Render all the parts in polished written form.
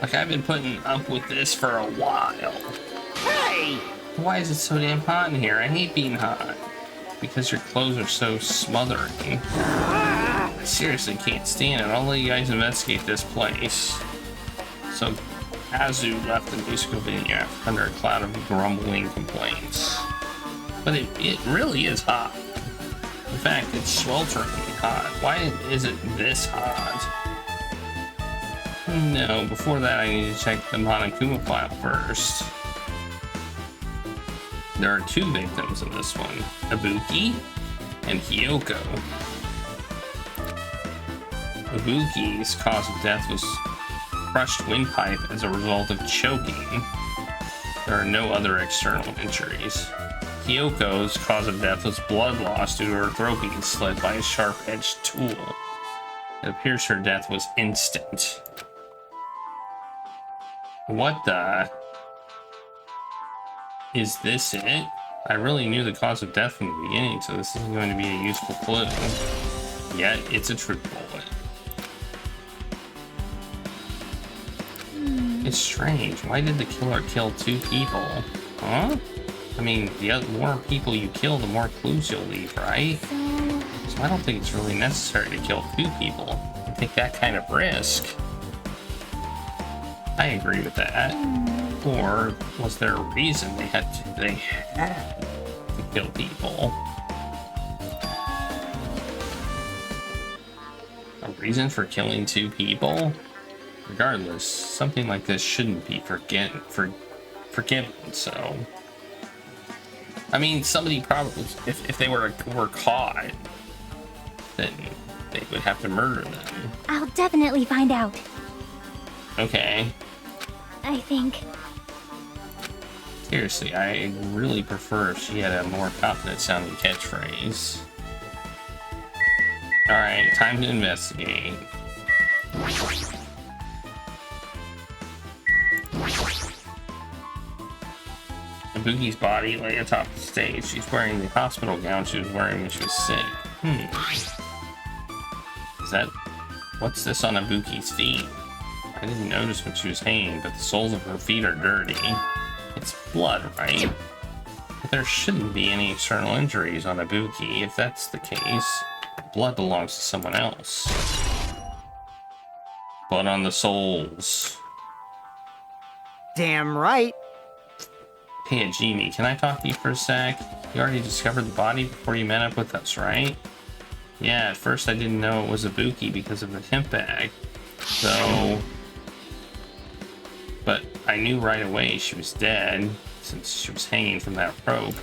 Like, I've been putting up with this for a while. Hey! Why is it so damn hot in here? I hate being hot. Because your clothes are so smothering. I seriously can't stand it. I'll let you guys investigate this place. So, Kazu left the musical video under a cloud of grumbling complaints. But it really is hot. In fact, it's swelteringly hot. Why is it this hot? No, before that I need to check the Monokuma file first. There are two victims in this one, Ibuki and Hiyoko. Ibuki's cause of death was crushed windpipe as a result of choking. There are no other external injuries. Hiyoko's cause of death was blood loss due to her throat being slit by a sharp-edged tool. It appears her death was instant. What the... Is this it? I really knew the cause of death from the beginning, so this isn't going to be a useful clue. Yet, it's a truth bullet. It's strange. Why did the killer kill two people? Huh? I mean, the more people you kill, the more clues you'll leave, right? So I don't think it's really necessary to kill two people and take that kind of risk. I agree with that. Or was there a reason they had to kill people? A reason for killing two people? Regardless, something like this shouldn't be forgiven, so... I mean, somebody probably, if they were caught, then they would have to murder them. I'll definitely find out. Okay. I think. Seriously, I really prefer if she had a more confident sounding catchphrase. Alright, time to investigate. Ibuki's body lay atop the stage. She's wearing the hospital gown she was wearing when she was sick. Is that... What's this on Ibuki's feet? I didn't notice when she was hanging, but the soles of her feet are dirty. It's blood, right? But there shouldn't be any external injuries on Ibuki. If that's the case, blood belongs to someone else. Blood on the soles. Damn right. Hey, Hajime, can I talk to you for a sec? You already discovered the body before you met up with us, right? Yeah, at first I didn't know it was Ibuki because of the hemp bag. So... But I knew right away she was dead, since she was hanging from that rope.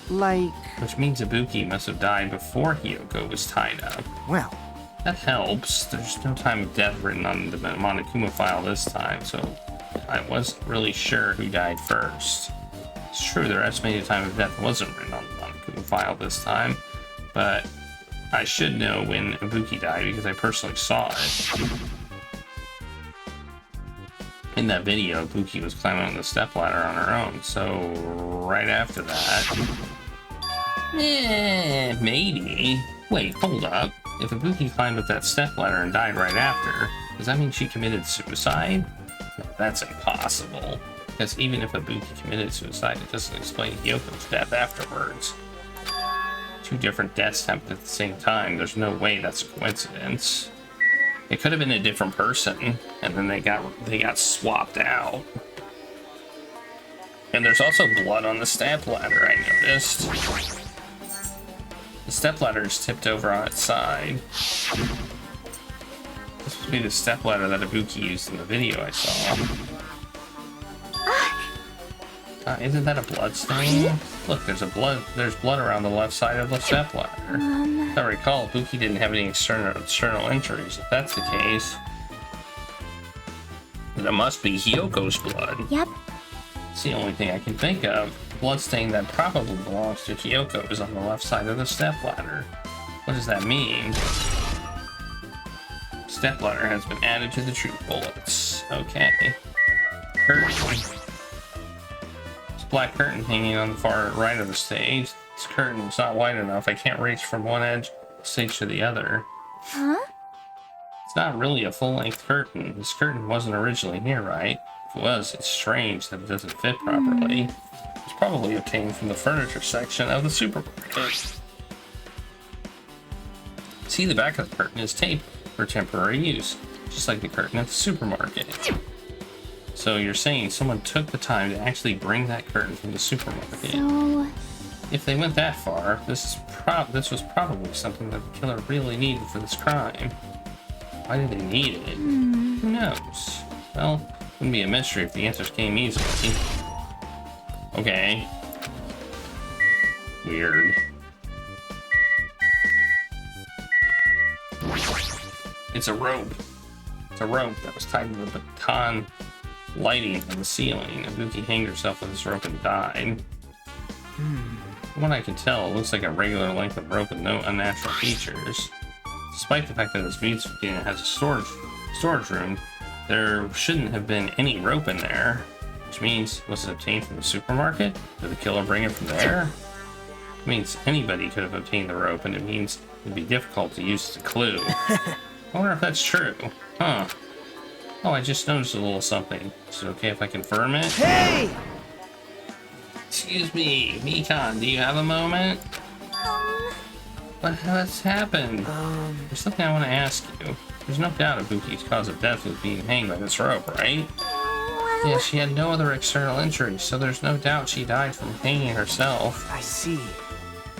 Like... Which means Ibuki must have died before Hiyoko was tied up. Well... That helps. There's no time of death written on the Monokuma file this time, so... I wasn't really sure who died first. It's true, their estimated time of death wasn't written on the Monokuma file this time, but I should know when Ibuki died because I personally saw it. In that video, Ibuki was climbing on the stepladder on her own, so right after that... maybe. Wait, hold up. If Ibuki climbed up that stepladder and died right after, does that mean she committed suicide? No, that's impossible. Because even if Ibuki committed suicide, it doesn't explain Hyoko's death afterwards. Two different deaths happened at the same time. There's no way that's a coincidence. It could have been a different person, and then they got swapped out. And there's also blood on the stepladder, I noticed. The stepladder is tipped over on its side. This would be the stepladder that Ibuki used in the video I saw. Isn't that a blood stain? Look, there's blood around the left side of the stepladder. If I recall, Ibuki didn't have any external injuries. If that's the case, then it must be Hyoko's blood. Yep. It's the only thing I can think of. The blood stain that probably belongs to Hiyoko is on the left side of the stepladder. What does that mean? Stepladder has been added to the truth bullets. Okay. Curtain. This black curtain hanging on the far right of the stage. This curtain is not wide enough. I can't reach from one edge of the stage to the other. Huh? It's not really a full-length curtain. This curtain wasn't originally here, right? If it was, it's strange that it doesn't fit properly. It's probably obtained from the furniture section of the supermarket. See, the back of the curtain is taped for temporary use, just like the curtain at the supermarket. So you're saying someone took the time to actually bring that curtain from the supermarket? So... If they went that far, this was probably something that the killer really needed for this crime. Why did they need it? Who knows? Well, wouldn't be a mystery if the answers came easily. Okay. Weird. It's a rope. It's a rope that was tied to the baton lighting on the ceiling. Ibuki hanged herself with this rope and died. From what I can tell, it looks like a regular length of rope with no unnatural features. Despite the fact that this music unit has a storage room, there shouldn't have been any rope in there. Which means, was it obtained from the supermarket? Did the killer bring it from there? It means anybody could have obtained the rope, and it means it'd be difficult to use as a clue. I wonder if that's true. Huh. Oh, I just noticed a little something. Is it okay if I confirm it? Hey! Excuse me, Mikan, do you have a moment? What's happened? There's something I want to ask you. There's no doubt Ibuki's cause of death was being hanged by this rope, right? Yeah, she had no other external injuries, so there's no doubt she died from hanging herself. I see.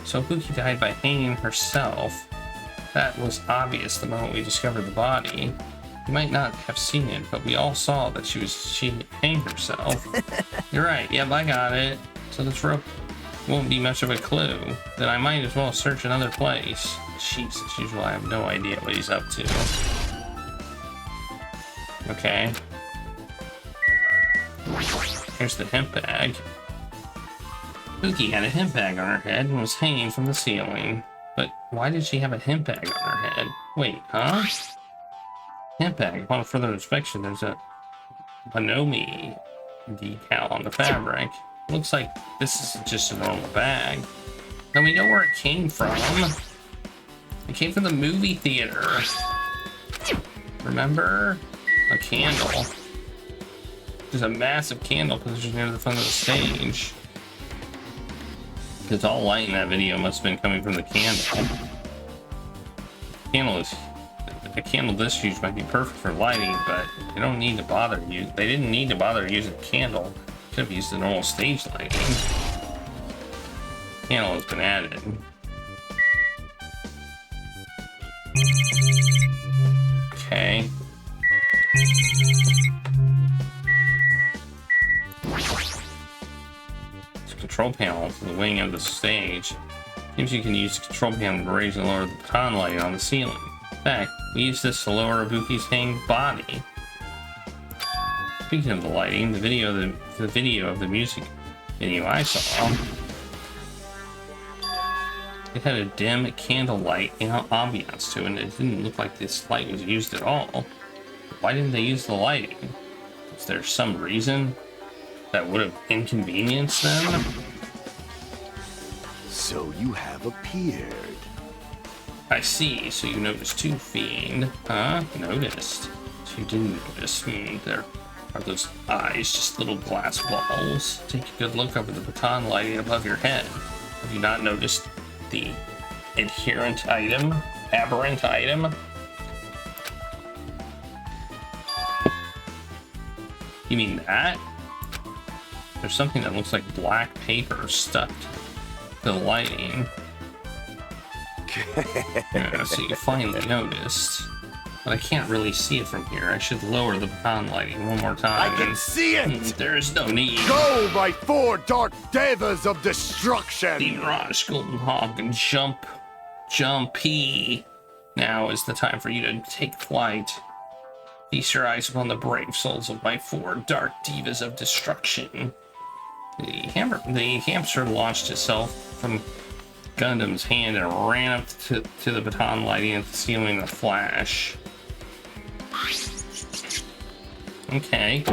So Ibuki died by hanging herself. That was obvious the moment we discovered the body. You might not have seen it, but we all saw that she hanged herself. You're right, yep, I got it. So this rope won't be much of a clue. Then I might as well search another place. Jeez, as usual, I have no idea what he's up to. Okay. Here's the hemp bag. Ibuki had a hemp bag on her head and was hanging from the ceiling. But why did she have a hemp bag on her head? Wait, huh? Hemp bag. Upon further inspection, there's a Monomi decal on the fabric. Looks like this is just a normal bag. Now we know where it came from. It came from the movie theater. Remember? A candle. There's a massive candle positioned near the front of the stage. Because all light in that video must have been coming from the candle. A candle this huge might be perfect for lighting, but they don't need to bother you. They didn't need to bother using a candle. Could have used the normal stage lighting. Candle has been added. Okay. It's a control panel for the wing of the stage. Seems you can use the control panel to raise and lower the baton lighting on the ceiling. In fact, we use this to lower Ibuki's hanged body. Speaking of the lighting, the video of the music video I saw, it had a dim candlelight ambiance to it, and it didn't look like this light was used at all. Why didn't they use the lighting? Is there some reason that would have inconvenienced them? So you have appeared. I see, so you noticed too, Fiend. Huh? Noticed. So you didn't notice. There are those eyes, just little glass balls. Take a good look over the baton lighting above your head. Have you not noticed the aberrant item? You mean that? There's something that looks like black paper stuck to the lighting. Yeah, so you finally noticed. But I can't really see it from here. I should lower the baton lighting one more time. I can see it! There is no need. Go, my four dark devas of destruction! The Raj, Golden Hawk, and Jumpy. Now is the time for you to take flight. Feast your eyes upon the brave souls of my four dark divas of destruction. The hamster launched itself from Gundam's hand and ran up to the baton lighting at the ceiling in a flash. Okay.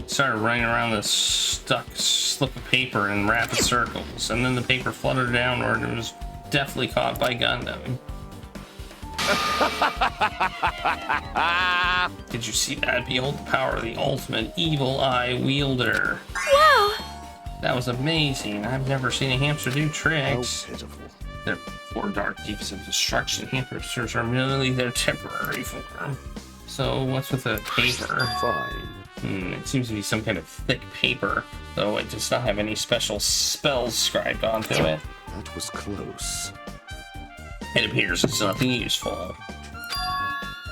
Started running around the stuck slip of paper in rapid circles, and then the paper fluttered downward and was deftly caught by Gundam. Did you see that? Behold the power of the ultimate evil eye wielder. Wow! That was amazing. I've never seen a hamster do tricks. How pitiful. Their four dark deeps of destruction. Hamsters are merely their temporary form. So what's with the paper? Fine. It seems to be some kind of thick paper, though it does not have any special spells scribed onto it. That was close. It appears it's nothing useful.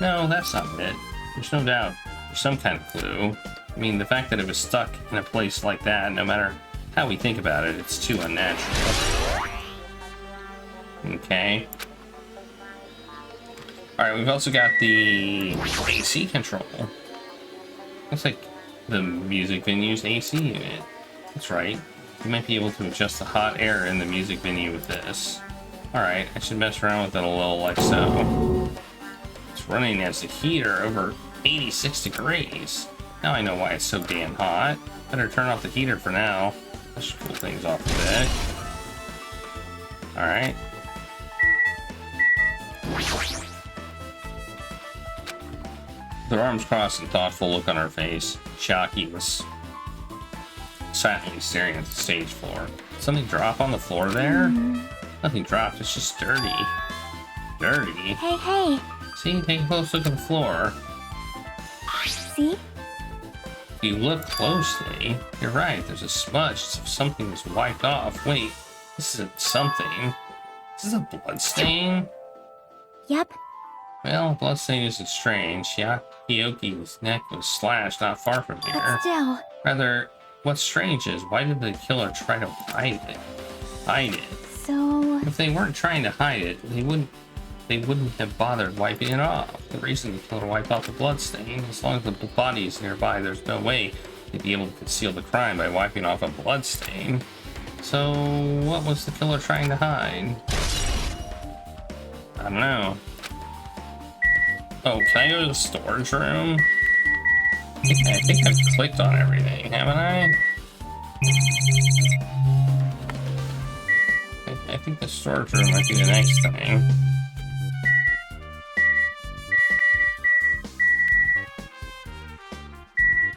No, that's not it. There's no doubt there's some kind of clue. I mean, the fact that it was stuck in a place like that, no matter how we think about it, it's too unnatural. Okay. Alright, we've also got the AC control. Looks like the music venue's AC unit. That's right. You might be able to adjust the hot air in the music venue with this. Alright, I should mess around with it a little like so. It's running as a heater over 86 degrees. Now I know why it's so damn hot. Better turn off the heater for now. That should cool things off a bit. Alright. With her arms crossed and thoughtful look on her face, Chiaki was silently staring at the stage floor. Something drop on the floor there? Nothing dropped, it's just dirty. Dirty? Hey, hey! See, take a close look at the floor. See? If you look closely, you're right, there's a smudge as if something was wiped off. Wait, this isn't something. This is a blood Yep. Well, bloodstain isn't strange. Hyoki's neck was slashed not far from But here. still, Rather, what's strange is, why did the killer try to hide it? so... If they weren't trying to hide it, they wouldn't have bothered wiping it off. The reason the killer wiped off the bloodstain, as long as the body is nearby, there's no way they'd be able to conceal the crime by wiping off a bloodstain. So, what was the killer trying to hide? I don't know. Oh, can I go to the storage room? I think I've clicked on everything, haven't I? I think the storage room might be the next thing.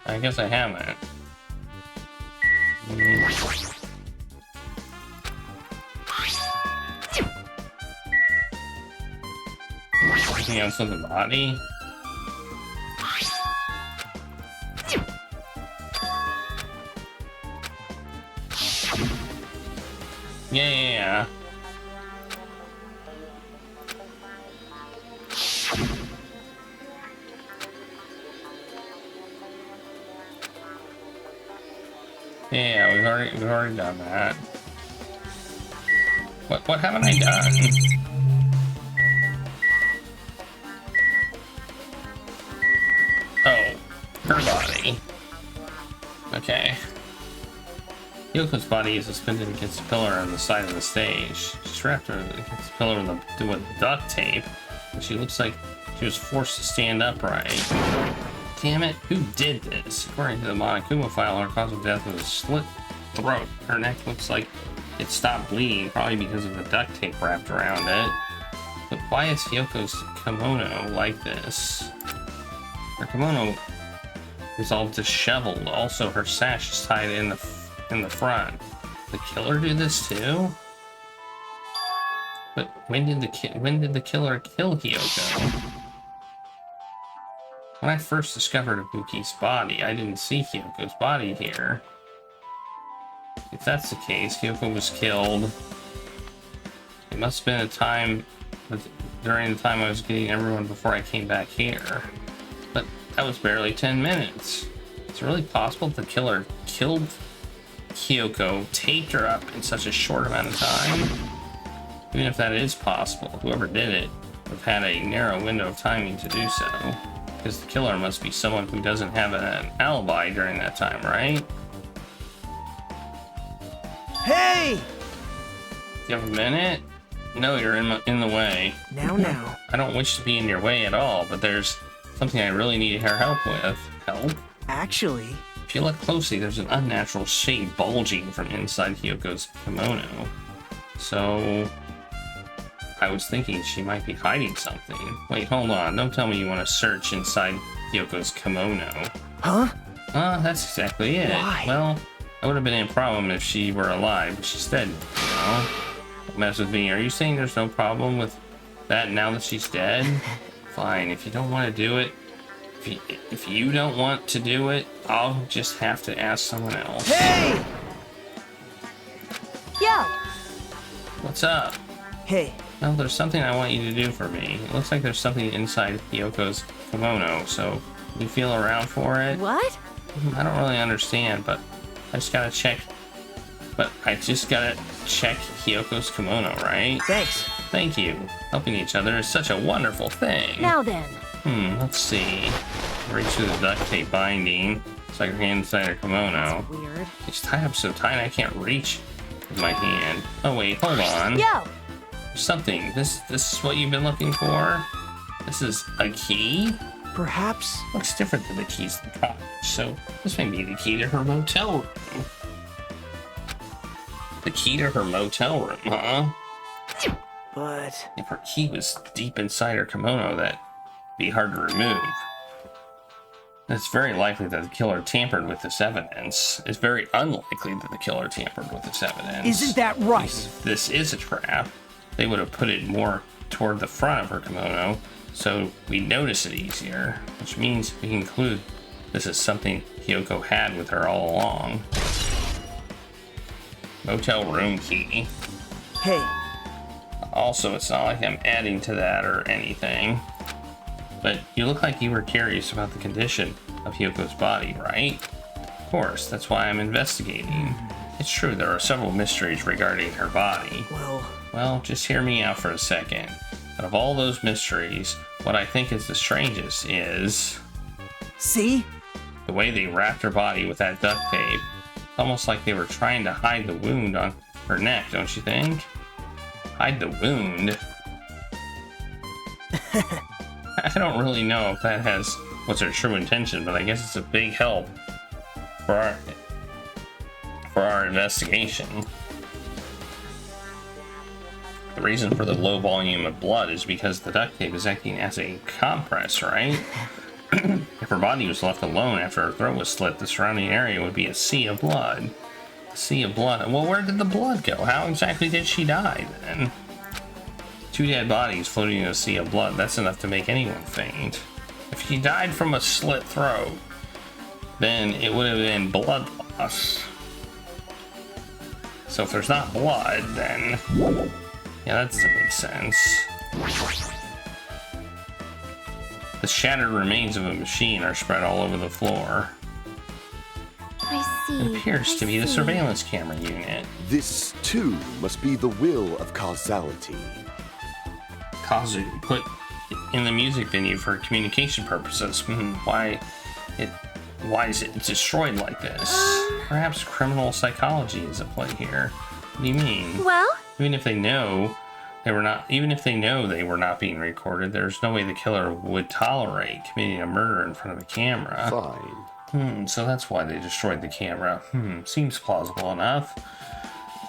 I guess I haven't. Anything else on the body? Yeah. Yeah, we've already done that. What haven't I done? Oh, her body. Okay. Yoko's body is suspended against a pillar on the side of the stage. She's wrapped her against the pillar with duct tape, and she looks like she was forced to stand upright. Damn it, who did this? According to the Monokuma file, her cause of death was a slit throat. Her neck looks like it stopped bleeding, probably because of the duct tape wrapped around it. But why is Hyoko's kimono like this? Her kimono is all disheveled. Also, her sash is tied in the front. The killer do this too? But when did the killer kill Hyoko? When I first discovered Ibuki's body, I didn't see Hyoko's body here. If that's the case, Hyoko was killed. It must have been a time during the time I was getting everyone before I came back here. But that was barely 10 minutes. It's really possible the killer killed Hyoko, taped her up in such a short amount of time? Even if that is possible, whoever did it would have had a narrow window of timing to do so. Because the killer must be someone who doesn't have an alibi during that time, right? Hey! Do you have a minute? No, you're in the way. Now. I don't wish to be in your way at all, but there's something I really need your help with. Help? Actually, If you look closely, there's an unnatural shape bulging from inside Hyoko's kimono. So, I was thinking she might be hiding something. Wait, hold on. Don't tell me you want to search inside Hyoko's kimono. Huh? That's exactly it. Why? Well, that would have been a problem if she were alive, but she's dead, you know? Don't mess with me. Are you saying there's no problem with that now that she's dead? Fine, if you don't want to do it, if you don't want to do it, I'll just have to ask someone else. Hey! Yo! What's up? Hey. Well, there's something I want you to do for me. It looks like there's something inside Hyoko's kimono, so you feel around for it? What? I don't really understand, but I just gotta check. But I just gotta check Hyoko's kimono, right? Thanks. Thank you. Helping each other is such a wonderful thing. Now then. Let's see. Reach through the duct tape binding. It's like her hand inside her kimono. Weird. It's tied up so tight I can't reach with my hand. Oh wait, hold on. Yo! Something. This is what you've been looking for? This is a key? Perhaps. Looks different than the keys to the cottage, so this may be the key to her motel room. The key to her motel room, huh? But If her key was deep inside her kimono, that'd be hard to remove. It's very likely that the killer tampered with this evidence. It's very unlikely that the killer tampered with this evidence. isn't that right? If this is a trap, they would have put it more toward the front of her kimono, so we notice it easier, which means we can conclude this is something Hyoko had with her all along. Motel room key. Hey. Also, it's not like I'm adding to that or anything, but you look like you were curious about the condition of Hyoko's body, right? Of course, that's why I'm investigating. It's true, there are several mysteries regarding her body. Well, just hear me out for a second. Out of all those mysteries, what I think is the strangest is... See? the way they wrapped her body with that duct tape. Almost like they were trying to hide the wound on her neck, don't you think? Hide the wound? I don't really know if that has what's her true intention, but I guess it's a big help for our investigation. The reason for the low volume of blood is because the duct tape is acting as a compress, right? If her body was left alone after her throat was slit, the surrounding area would be a sea of blood. A sea of blood. Well, where did the blood go? How exactly did she die, then? 2 dead bodies floating in a sea of blood. That's enough to make anyone faint. If she died from a slit throat, then it would have been blood loss. So if there's not blood, then... yeah, that doesn't make sense. The shattered remains of a machine are spread all over the floor. I see. It appears to be the surveillance camera unit. This, too, must be the will of causality. Kazu put in the music venue for communication purposes. Why is it destroyed like this? Perhaps criminal psychology is at play here. What do you mean? Well? Even if they know they were not being recorded, there's no way the killer would tolerate committing a murder in front of a camera. Fine. So that's why they destroyed the camera. Seems plausible enough.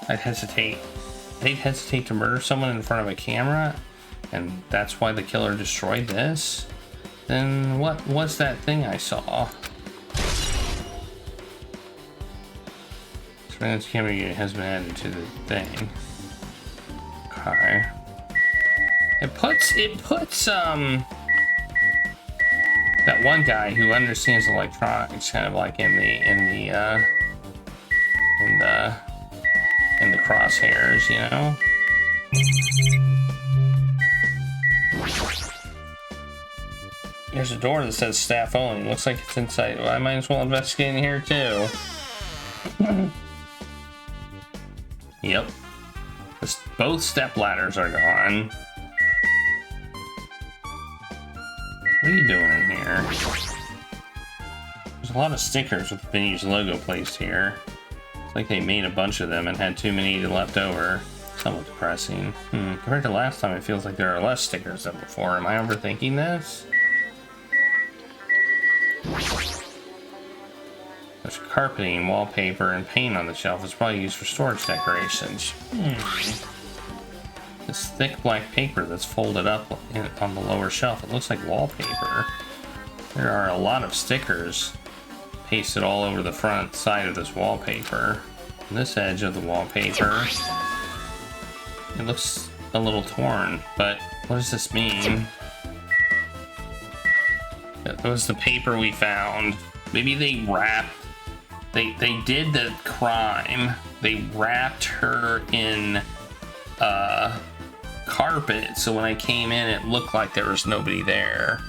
They'd hesitate to murder someone in front of a camera, and that's why the killer destroyed this? Then what was that thing I saw? Surveillance camera unit has been added to the thing. Okay. It puts that one guy who understands electronics kind of like in the crosshairs, you know? There's a door that says staff only. Looks like it's inside. Well, I might as well investigate in here too. Yep. Both step ladders are gone. What are you doing in here? There's a lot of stickers with the venue's logo placed here. It's like they made a bunch of them and had too many left over. Somewhat depressing. Compared to last time, it feels like there are less stickers than before. Am I overthinking this? There's carpeting, wallpaper, and paint on the shelf. It's probably used for storage decorations. this thick black paper that's folded up on the lower shelf. It looks like wallpaper. There are a lot of stickers pasted all over the front side of this wallpaper. And this edge of the wallpaper, it looks a little torn, but what does this mean? That was the paper we found. Maybe they wrapped, they did the crime. They wrapped her in carpet, so when I came in it looked like there was nobody there.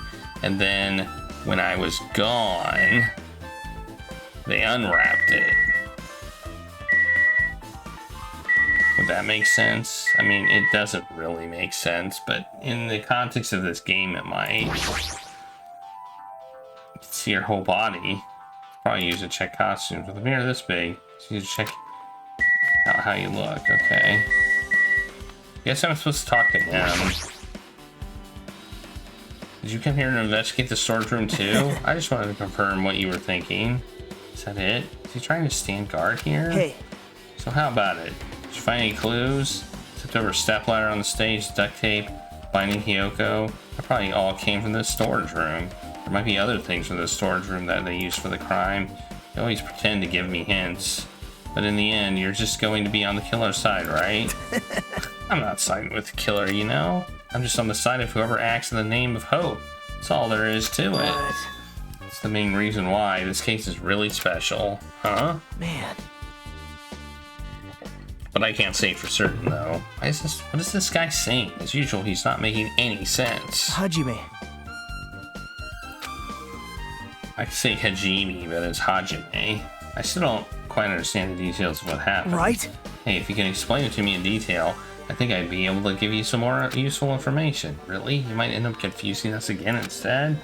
And then when I was gone, they unwrapped it. Would that make sense? I mean, it doesn't really make sense, but in the context of this game, it might. You can see her whole body. Probably use to check costumes. With a mirror this big, so you check out how you look. Okay. Guess I'm supposed to talk to him. Did you come here to investigate the storage room too? I just wanted to confirm what you were thinking. Is that it? Is he trying to stand guard here? Hey. So how about it? Did you find any clues? Tipped over a stepladder on the stage, duct tape, binding Hiyoko. That probably all came from this storage room. There might be other things from the storage room that they used for the crime. You always pretend to give me hints. But in the end, you're just going to be on the killer's side, right? I'm not siding with the killer, you know? I'm just on the side of whoever acts in the name of hope. That's all there is to it. What? That's the main reason why this case is really special. Huh? Man. But I can't say for certain, though. What is this guy saying? As usual, he's not making any sense. Hajime. I could say Hajime, but it's Hajime. I still don't quite understand the details of what happened. Right? Hey, if you can explain it to me in detail, I think I'd be able to give you some more useful information. Really? You might end up confusing us again instead?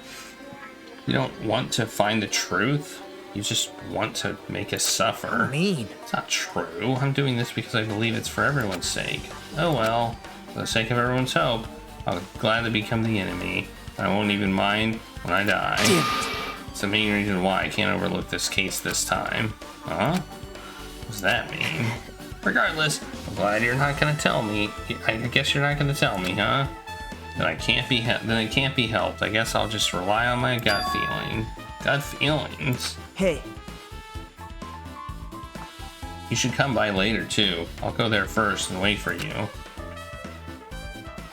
You don't want to find the truth? You just want to make us suffer. Mean. It's not true. I'm doing this because I believe it's for everyone's sake. Oh well, for the sake of everyone's hope, I'll gladly become the enemy. I won't even mind when I die. Damn it. It's the main reason why I can't overlook this case this time. Huh? What does that mean? Regardless, I'm glad you're not gonna tell me. I guess you're not gonna tell me, huh? Then it can't be helped. I guess I'll just rely on my gut feeling. Gut feelings? Hey. You should come by later too. I'll go there first and wait for you.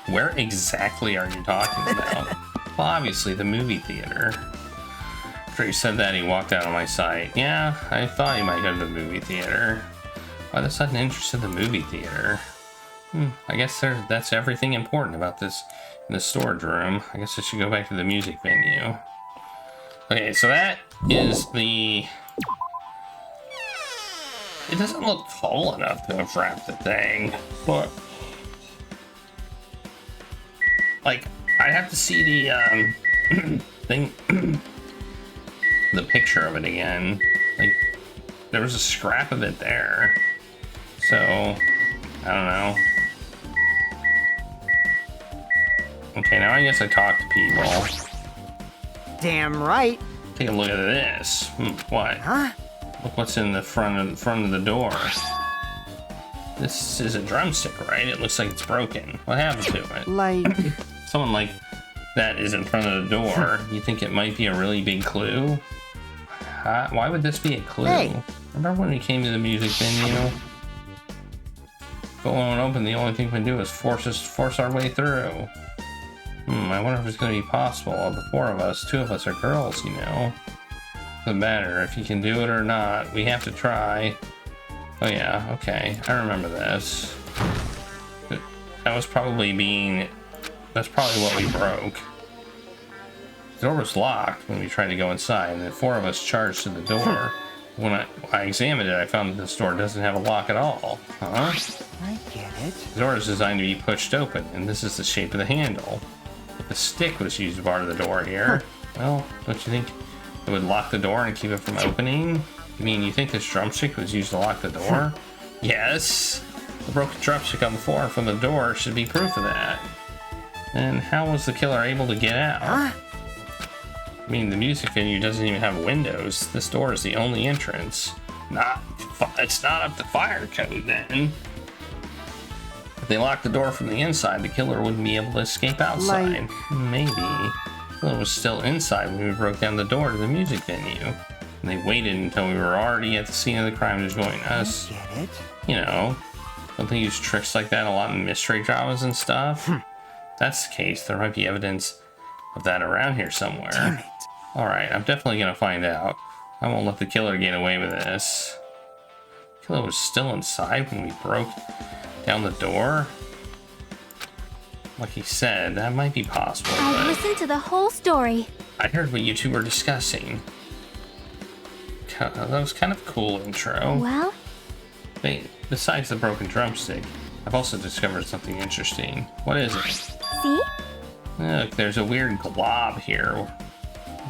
Where exactly are you talking about? Well, obviously the movie theater. After he said that, he walked out of my sight. Yeah, I thought he might go to the movie theater. Why the sudden interest in the movie theater? I guess that's everything important about this in the storage room. I guess I should go back to the music venue. Okay, so that is the... It doesn't look tall enough to have wrapped the thing, but... Like, I'd have to see the, thing... the picture of it again. Like, there was a scrap of it there. So, I don't know. Okay, now I guess I talk to people. Damn right. Take a look at this. What? Huh? Look what's in the front of the door. This is a drumstick, right? It looks like it's broken. What happened to it? Like... Someone like that is in front of the door. You think it might be a really big clue? Why would this be a clue? Hey. Remember when we came to the music venue? Go on open, the only thing we can do is force our way through. I wonder if it's going to be possible. Of the four of us, two of us are girls, you know. Doesn't matter if you can do it or not. We have to try. Oh yeah, okay. I remember this. That's probably what we broke. The door was locked when we tried to go inside, and the four of us charged to the door. When I examined it, I found that this door doesn't have a lock at all. Huh? I get it. The door is designed to be pushed open, and this is the shape of the handle. If a stick was used to bar the door here, well, don't you think it would lock the door and keep it from opening? You mean you think this drumstick was used to lock the door? Yes! The broken drumstick on the floor from the door should be proof of that. And how was the killer able to get out? Huh? I mean, the music venue doesn't even have windows. This door is the only entrance. It's not up to fire code then. If they locked the door from the inside, the killer wouldn't be able to escape outside. Maybe. The killer was still inside when we broke down the door to the music venue. And they waited until we were already at the scene of the crime to join us. Get it? You know, don't they use tricks like that a lot in mystery dramas and stuff? If that's the case, there might be evidence of that around here somewhere. Damn it. Alright, I'm definitely gonna find out. I won't let the killer get away with this. The killer was still inside when we broke down the door? Like he said, that might be possible, I but listened to the whole story. I heard what you two were discussing. That was kind of a cool intro. Well, Wait, besides the broken drumstick, I've also discovered something interesting. What is it? see? Look, there's a weird glob here.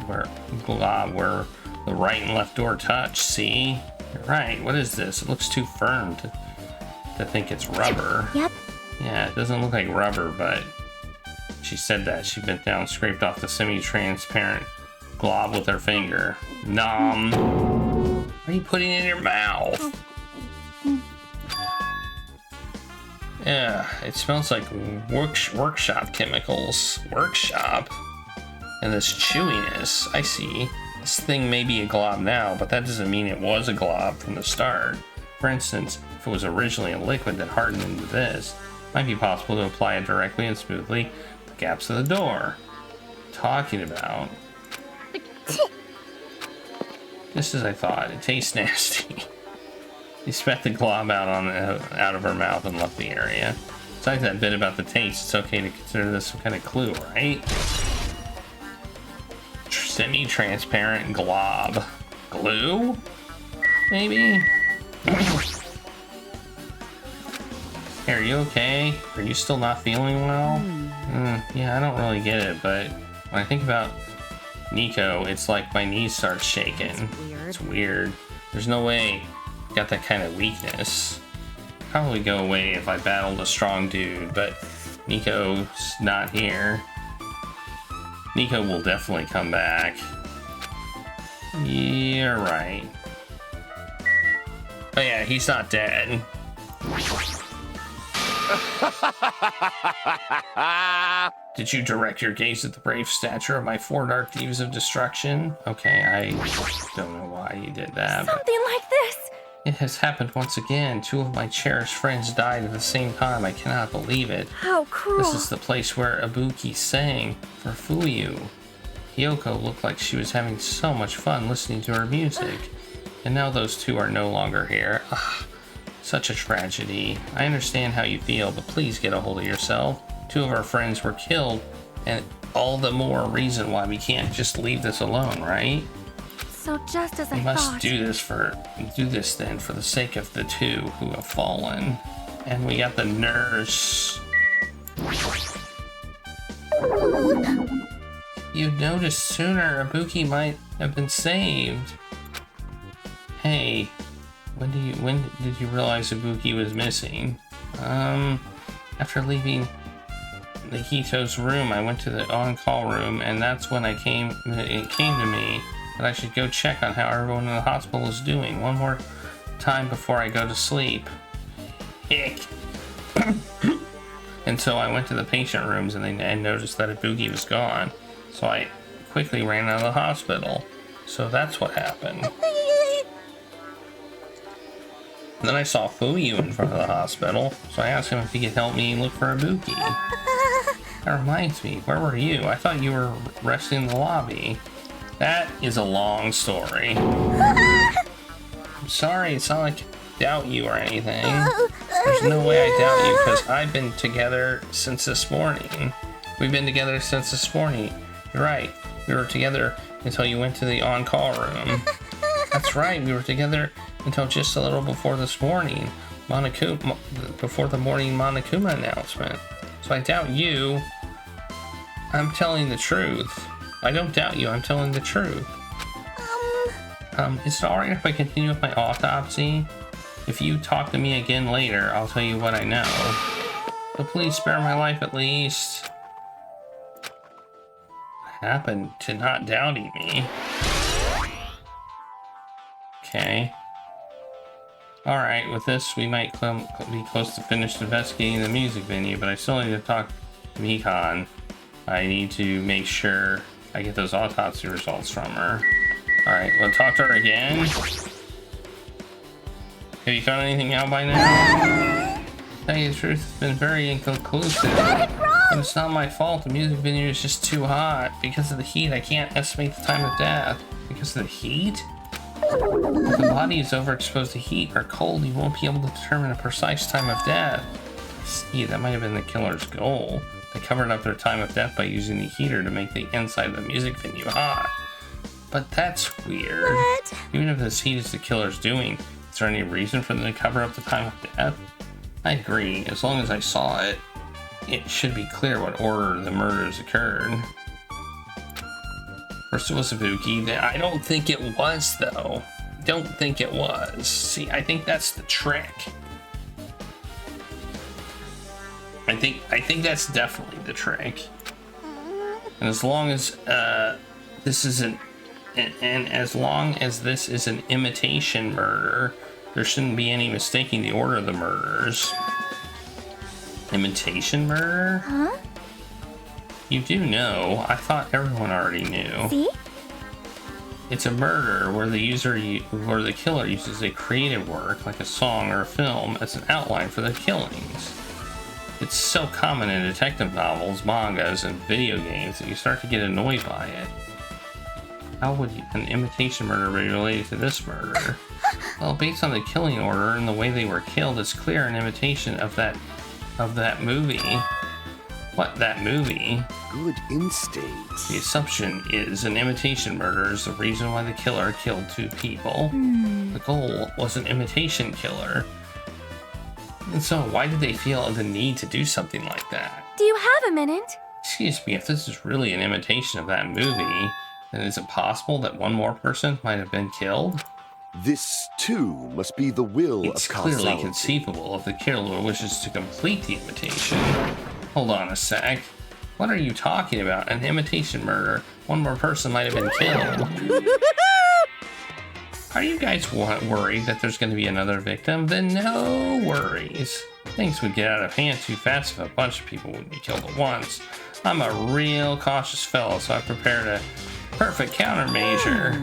Where the right and left door touch, see? You're right, what is this? It looks too firm to think it's rubber. Yep. Yeah, it doesn't look like rubber, but she said that. She bent down and scraped off the semi-transparent glob with her finger. Nom! What are you putting in your mouth? Yeah, it smells like workshop chemicals. Workshop? And this chewiness, I see. This thing may be a glob now, but that doesn't mean it was a glob from the start. For instance, if it was originally a liquid that hardened into this, it might be possible to apply it directly and smoothly to the gaps of the door. Talking about. Just as I thought, it tastes nasty. He spat the glob out of her mouth and left the area. Besides that bit about the taste, it's okay to consider this some kind of clue, right? Semi-transparent glob. Glue? Maybe? Hey, are you okay? Are you still not feeling well? Yeah, I don't really get it, but when I think about Nico, it's like my knees start shaking. It's weird. There's no way I got that kind of weakness. Probably go away if I battled a strong dude, but Nico's not here. Nico will definitely come back. You're right. Oh yeah, he's not dead. Did you direct your gaze at the brave stature of my four dark thieves of destruction? Okay, I don't know why you did that. Something like this. It has happened once again. Two of my cherished friends died at the same time. I cannot believe it. How cruel. This is the place where Ibuki sang for Fuyu. Kyoko looked like she was having so much fun listening to her music. And now those two are no longer here. Ugh, such a tragedy. I understand how you feel, but please get a hold of yourself. Two of our friends were killed, and all the more reason why we can't just leave this alone, right? So just as I We must thought. do this then for the sake of the two who have fallen. And we got the nurse. You'd noticed sooner Ibuki might have been saved. Hey, when did you realize Ibuki was missing? After leaving the Hito's room, I went to the on-call room, and that's when it came to me that I should go check on how everyone in the hospital is doing one more time before I go to sleep. Ick. And so I went to the patient rooms and noticed that Ibuki was gone. So I quickly ran out of the hospital. So that's what happened. And then I saw Fuyu in front of the hospital, so I asked him if he could help me look for Ibuki. That reminds me, where were you? I thought you were resting in the lobby. That is a long story. I'm sorry, it's not like I doubt you or anything. There's no way I doubt you, because I've been together since this morning. We've been together since this morning. You're right, we were together until you went to the on-call room. That's right, we were together until just a little before this morning. Before the morning Monokuma announcement. So I doubt you. I'm telling the truth. I don't doubt you, I'm telling the truth. Is it alright if I continue with my autopsy? If you talk to me again later, I'll tell you what I know. But please spare my life at least. What happened to not doubting me? Okay. Alright, with this, we might be close to finished investigating the music venue, but I still need to talk to Mikan. I need to make sure I get those autopsy results from her. Alright, we'll talk to her again. Have you found anything out by now? To tell you the truth, it's been very inconclusive. But it's not my fault. The music venue is just too hot. Because of the heat, I can't estimate the time of death. Because of the heat? If the body is overexposed to heat or cold, you won't be able to determine a precise time of death. See, that might have been the killer's goal. They covered up their time of death by using the heater to make the inside of the music venue hot. But that's weird. What? Even if this heat is the killer's doing, is there any reason for them to cover up the time of death? I agree. As long as I saw it, it should be clear what order the murders occurred. First it was Ibuki. I don't think it was, though. Don't think it was. See, I think that's the trick. I think that's definitely the trick. And as long as this isn't, and as long as this is an imitation murder, there shouldn't be any mistaking the order of the murders. Imitation murder? Huh? You do know. I thought everyone already knew. See? It's a murder where the killer uses a creative work, like a song or a film, as an outline for the killings. It's so common in detective novels, mangas, and video games that you start to get annoyed by it. How would an imitation murder be related to this murder? Well, based on the killing order and the way they were killed, it's clear an imitation of that movie. What, that movie? Good instincts. The assumption is an imitation murder is the reason why the killer killed two people. The goal was an imitation killer. And so, why did they feel the need to do something like that? Do you have a minute? Excuse me, if this is really an imitation of that movie, then is it possible that one more person might have been killed? This, too, must be the will It's of clearly causality. conceivable if the killer wishes to complete the imitation. Hold on a sec. What are you talking about? An imitation murder? One more person might have been killed. Are you guys worried that there's going to be another victim? Then no worries. Things would get out of hand too fast if a bunch of people would be killed at once. I'm a real cautious fellow, so I prepared a perfect countermeasure.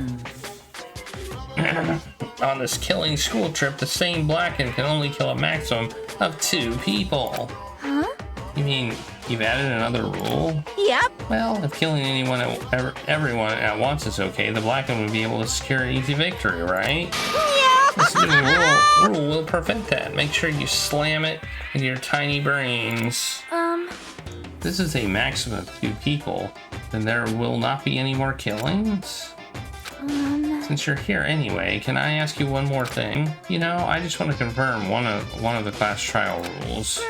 On this killing school trip, the same Blacken can only kill a maximum of 2 people. Huh? You mean you've added another rule? Yep. Well, if killing everyone at once is okay, the Blacken would be able to secure an easy victory, right? Yeah. This new rule will prevent that. Make sure you slam it into your tiny brains. This is a maximum of 2 people. Then there will not be any more killings? Since you're here anyway, can I ask you one more thing? You know, I just want to confirm one of the class trial rules.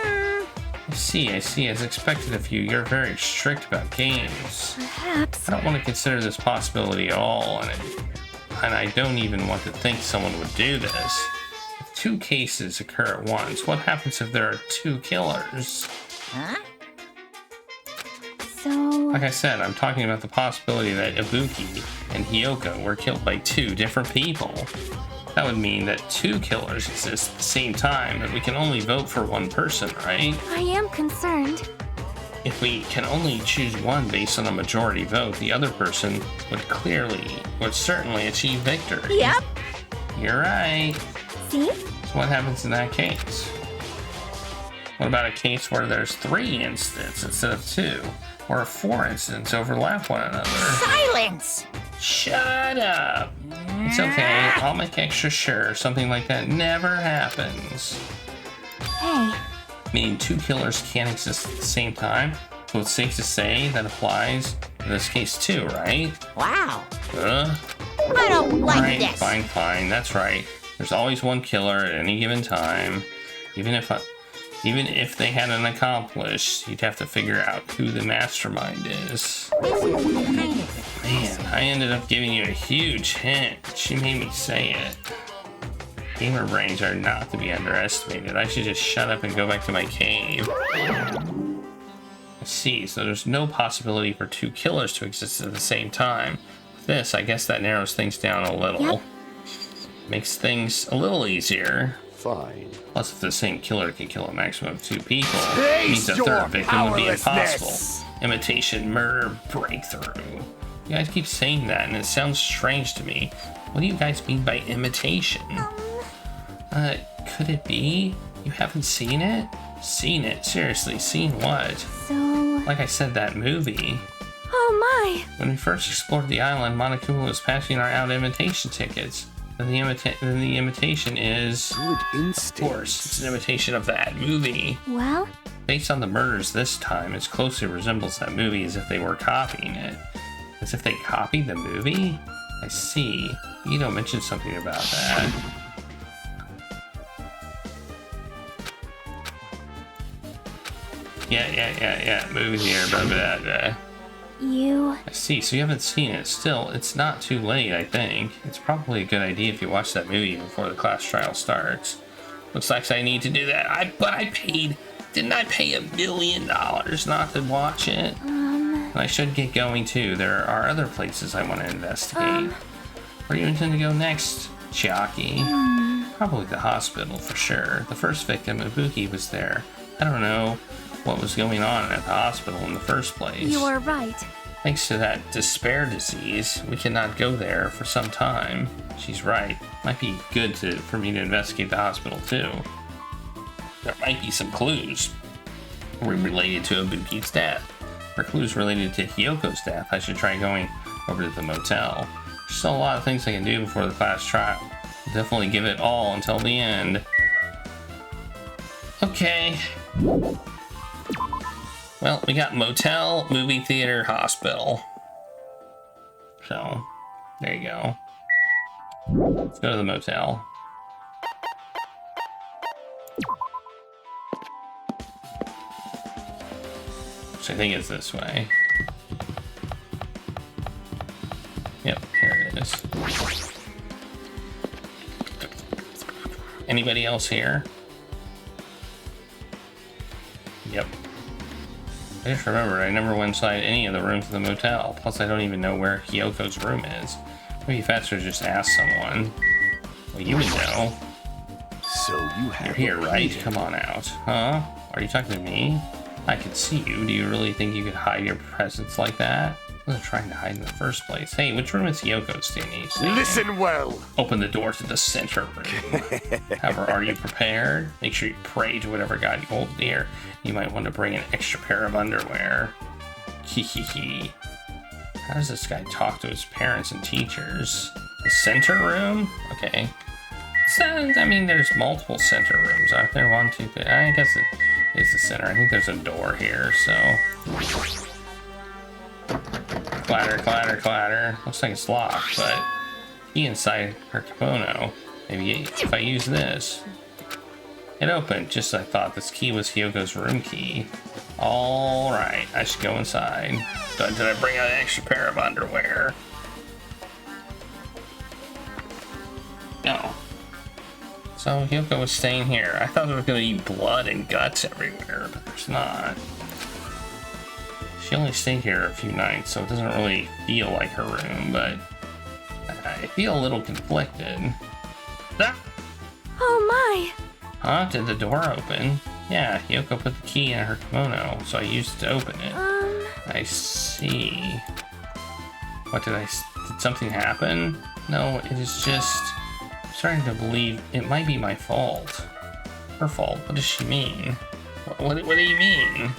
I see. As expected of you, you're very strict about games. Perhaps. I don't want to consider this possibility at all, and I don't even want to think someone would do this. If 2 cases occur at once, what happens if there are 2 killers? Huh? So... Like I said, I'm talking about the possibility that Ibuki and Hiyoko were killed by 2 different people. That would mean that 2 killers exist at the same time, but we can only vote for one person, right? I am concerned. If we can only choose one based on a majority vote, the other person would certainly achieve victory. Yep. You're right. See? So what happens in that case? What about a case where there's 3 incidents instead of 2? Or if 4 incidents overlap one another? Silence! Shut up! It's okay, I'll make extra sure something like that never happens. Hey. Meaning 2 killers can't exist at the same time, so it's safe to say that applies in this case too, right? Wow. I I don't like Right, this. fine, that's right. There's always one killer at any given time. Even if they had an accomplice, you'd have to figure out who the mastermind is. Man, I ended up giving you a huge hint. She made me say it. Gamer brains are not to be underestimated. I should just shut up and go back to my cave. I see, so there's no possibility for 2 killers to exist at the same time. With this, I guess that narrows things down a little. Yep. Makes things a little easier. Fine. Plus, if the same killer can kill a maximum of 2 people, it means a Face third your victim would be powerlessness. impossible. Imitation murder breakthrough. You guys keep saying that, and it sounds strange to me. What do you guys mean by imitation? Could it be? You haven't seen it? Seen it? Seriously, seen what? So... Like I said, that movie. Oh my! When we first explored the island, Monokuma was passing out imitation tickets. Then the imitation is... Good Of instinct. course, it's an imitation of that movie. Well, Based on the murders this time, it closely resembles that movie as if they were copying it. As if they copied the movie? I see. Ito mentioned something about that. Yeah. Movie here, blah, blah, blah. you... I see, so you haven't seen it. Still, it's not too late, I think. It's probably a good idea if you watch that movie before the class trial starts. Looks like I need to do that. But I paid... Didn't I pay $1 million not to watch it? And I should get going too. There are other places I want to investigate. Where do you intend to go next, Chiaki? Probably the hospital for sure. The first victim, Ibuki, was there. I don't know what was going on at the hospital in the first place. You are right. Thanks to that despair disease, we cannot go there for some time. She's right. Might be good for me to investigate the hospital too. There might be some clues related to Ibuki's death. Or clues related to Hyoko's death. I should try going over to the motel. There's still a lot of things I can do before the class trial. I'll definitely give it all until the end. Okay. Well, we got motel, movie theater, hospital. So, there you go. Let's go to the motel. Which I think is this way. Yep, here it is. Anybody else here? Yep. I just remembered I never went inside any of the rooms of the motel. Plus, I don't even know where Hyoko's room is. Maybe faster to just ask someone. Well, you would know. So you have You're here, right? Come on out. Huh? Are you talking to me? I can see you. Do you really think you could hide your presence like that? I wasn't trying to hide in the first place. Hey, which room is Hyoko staying in? Listen well. Open the door to the center room. However, are you prepared? Make sure you pray to whatever God you hold near. You might want to bring an extra pair of underwear. Hehehe. How does this guy talk to his parents and teachers? The center room? Okay. So, I mean, there's multiple center rooms, aren't there? 1, 2, 3. I guess it is the center. I think there's a door here, so... Clatter, clatter, clatter. Looks like it's locked, but key inside her kimono. Maybe if I use this. It opened, just as I thought. This key was Hyoko's room key. Alright, I should go inside. Did I bring out an extra pair of underwear? No. So Hyoko was staying here. I thought there was going to be blood and guts everywhere, but there's not. She only stayed here a few nights, so it doesn't really feel like her room, but I feel a little conflicted. Ah! Oh my! Huh? Did the door open? Yeah, Hyoko put the key in her kimono, so I used it to open it. I see. What did something happen? No, it is just... I'm starting to believe it might be my fault. Her fault? What does she mean? What do you mean?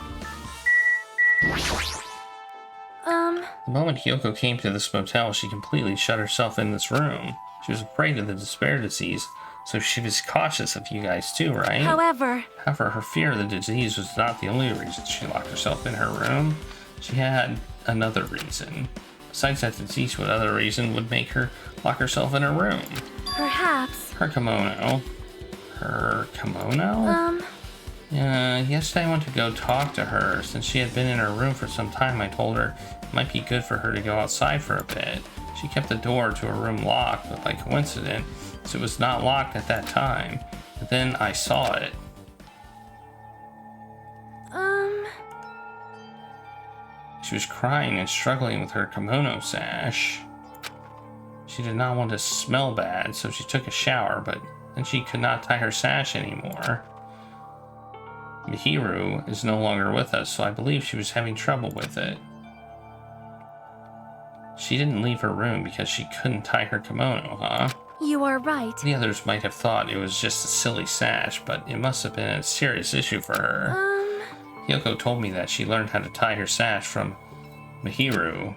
The moment Hyoko came to this motel, she completely shut herself in this room. She was afraid of the despair disease, so she was cautious of you guys too, right? However, her fear of the disease was not the only reason she locked herself in her room. She had another reason. Besides that disease, what other reason would make her lock herself in her room? perhaps... Her kimono. Her kimono? Yesterday I went to go talk to her. Since she had been in her room for some time, I told her it might be good for her to go outside for a bit. She kept the door to her room locked, but by coincidence, it was not locked at that time. But then I saw it. She was crying and struggling with her kimono sash. She did not want to smell bad, so she took a shower, but and she could not tie her sash anymore. Mihiru is no longer with us, so I believe she was having trouble with it. She didn't leave her room because she couldn't tie her kimono, huh? You are right. The others might have thought it was just a silly sash, but it must have been a serious issue for her. Hiyoko told me that she learned how to tie her sash from Mihiru.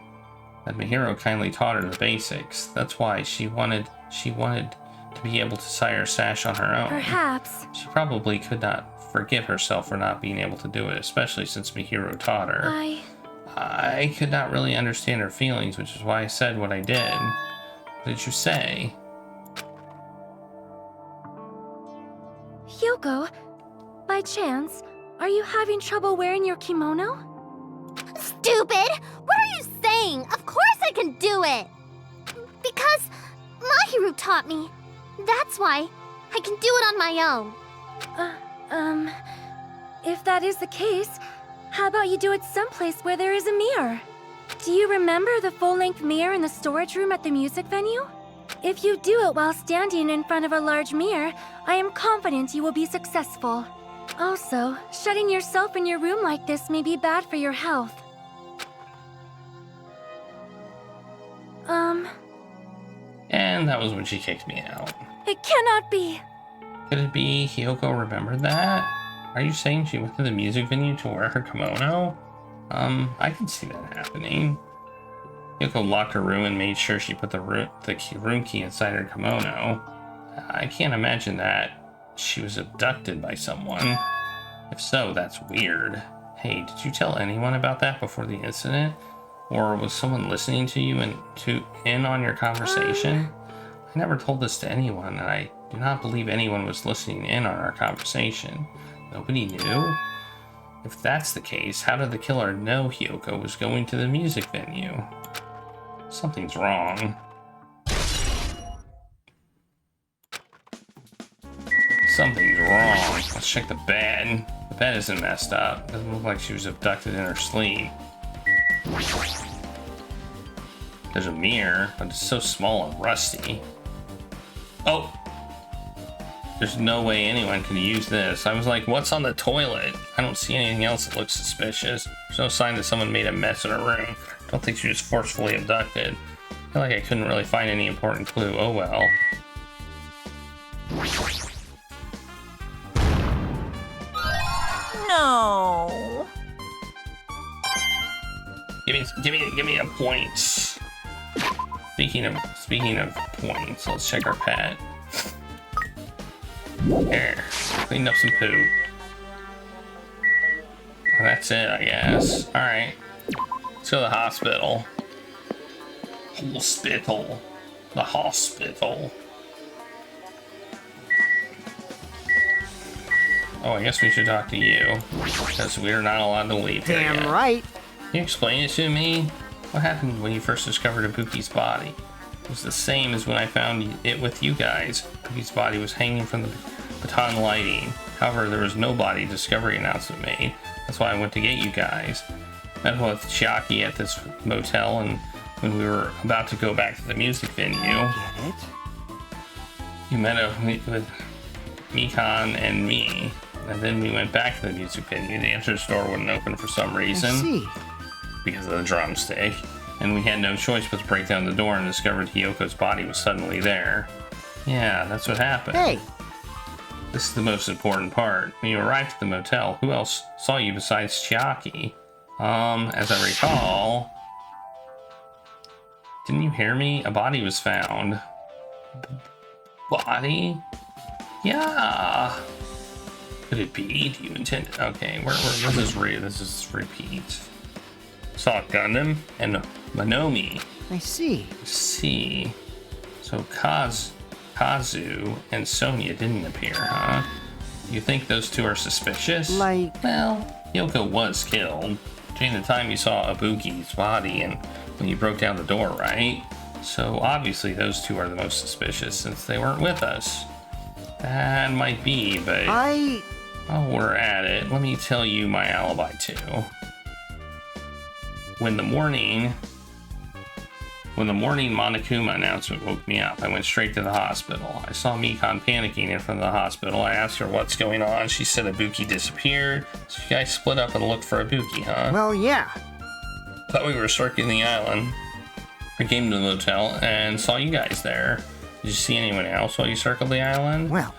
That Mihiru kindly taught her the basics. That's why she wanted to be able to tie her sash on her own. Perhaps. She probably could not forgive herself for not being able to do it, especially since Mihiru taught her. I could not really understand her feelings, which is why I said what I did. What did you say? Hyoko, by chance, are you having trouble wearing your kimono? Stupid! What are you saying? Of course I can do it! Because Mahiru taught me. That's why I can do it on my own. If that is the case, how about you do it someplace where there is a mirror? Do you remember the full-length mirror in the storage room at the music venue? If you do it while standing in front of a large mirror, I am confident you will be successful. Also, shutting yourself in your room like this may be bad for your health. And that was when she kicked me out. It cannot be! Could it be Hiyoko remembered that? Are you saying she went to the music venue to wear her kimono? I can see that happening. Hiyoko locked her room and made sure she put the room key inside her kimono. I can't imagine that she was abducted by someone. If so, that's weird. Hey, did you tell anyone about that before the incident? Or was someone listening to you in on your conversation? I never told this to anyone, and I do not believe anyone was listening in on our conversation. Nobody knew? If that's the case, how did the killer know Hiyoko was going to the music venue? Something's wrong. Something's wrong. Let's check the bed. The bed isn't messed up. Doesn't look like she was abducted in her sleep. There's a mirror, but it's so small and rusty. Oh! There's no way anyone could use this. I was like, what's on the toilet? I don't see anything else that looks suspicious. There's no sign that someone made a mess in her room. I don't think she was forcefully abducted. I feel like I couldn't really find any important clue. Oh well. No. Give me a point. Speaking of points, let's check our pet. There, cleaned up some poop. Well, that's it, I guess. All right, let's go to the hospital. The hospital. Oh, I guess we should talk to you because we're not allowed to leave here yet. Damn right. Can you explain it to me? What happened when you first discovered Ibuki's body? It was the same as when I found it with you guys. Ibuki's body was hanging from the baton lighting. However, there was no body discovery announcement made. That's why I went to get you guys. Met with Chiaki at this motel, and when we were about to go back to the music venue, Get it? you met up with Mikan and me. And then we went back to the music venue. The entrance door wouldn't open for some reason. I see. Because of the drumstick, and we had no choice but to break down the door and discovered Hiyoko's body was suddenly there. Yeah, that's what happened. Hey, This is the most important part. When you arrived at the motel, who else saw you besides Chiaki? As I recall... Didn't you hear me? A body was found. Body? Yeah. Could it be? Do you intend... Okay, this is repeat. Saw Gundam and Monomi. I see. See. So Kazu and Sonia didn't appear, huh? You think those two are suspicious? Like... Well, Yoko was killed during the time you saw Ibuki's body and when you broke down the door, right? So obviously those two are the most suspicious since they weren't with us. That might be, but... While we're at it, let me tell you my alibi too. When When the morning Monokuma announcement woke me up, I went straight to the hospital. I saw Mikan panicking in front of the hospital. I asked her what's going on. She said Ibuki disappeared. So you guys split up and looked for Ibuki, huh? Well, yeah. Thought we were circling the island. I came to the motel and saw you guys there. Did you see anyone else while you circled the island? Well,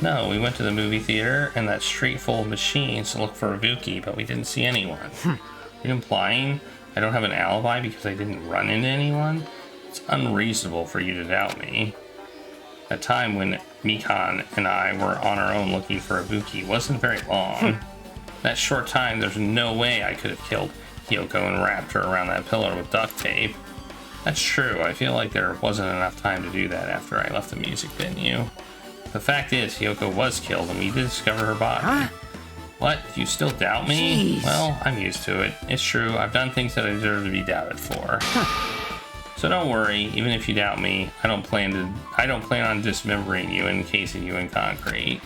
No, we went to the movie theater and that street full of machines to look for Ibuki, but we didn't see anyone. Are you implying I don't have an alibi because I didn't run into anyone? It's unreasonable for you to doubt me. That time when Mikan and I were on our own looking for Ibuki wasn't very long. That short time, there's no way I could have killed Hiyoko and wrapped her around that pillar with duct tape. That's true, I feel like there wasn't enough time to do that after I left the music venue. The fact is, Hiyoko was killed and we did discover her body. Huh? What? You still doubt me? Jeez. Well, I'm used to it. It's true, I've done things that I deserve to be doubted for. So don't worry, even if you doubt me, I don't plan on dismembering you and encasing you in concrete.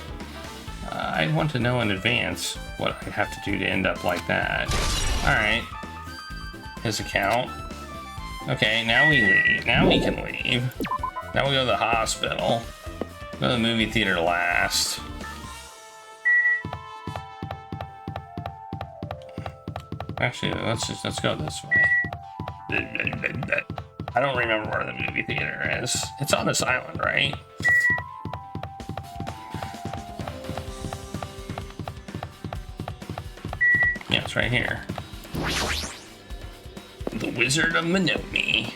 I'd want to know in advance what I'd have to do to end up like that. Alright. His account. Okay, now we leave. Now we can leave. Now we go to the hospital. Go to the movie theater last. Actually, let's go this way. I don't remember where the movie theater is. It's on this island, right? Yeah, it's right here. The Wizard of Monomi.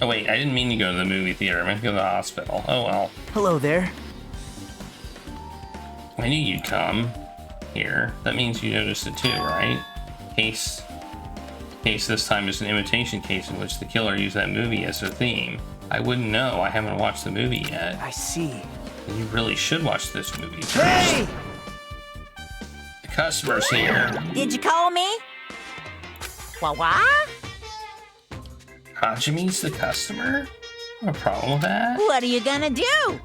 Oh wait, I didn't mean to go to the movie theater. I meant to go to the hospital. Oh well. hello there. I knew you'd come here. That means you noticed it too, right? Case this time is an imitation case in which the killer used that movie as their theme. I wouldn't know. I haven't watched the movie yet. I see. You really should watch this movie first. Hey! The customer's here. Did you call me? What? Hajime's the customer? No problem with that. What are you gonna do?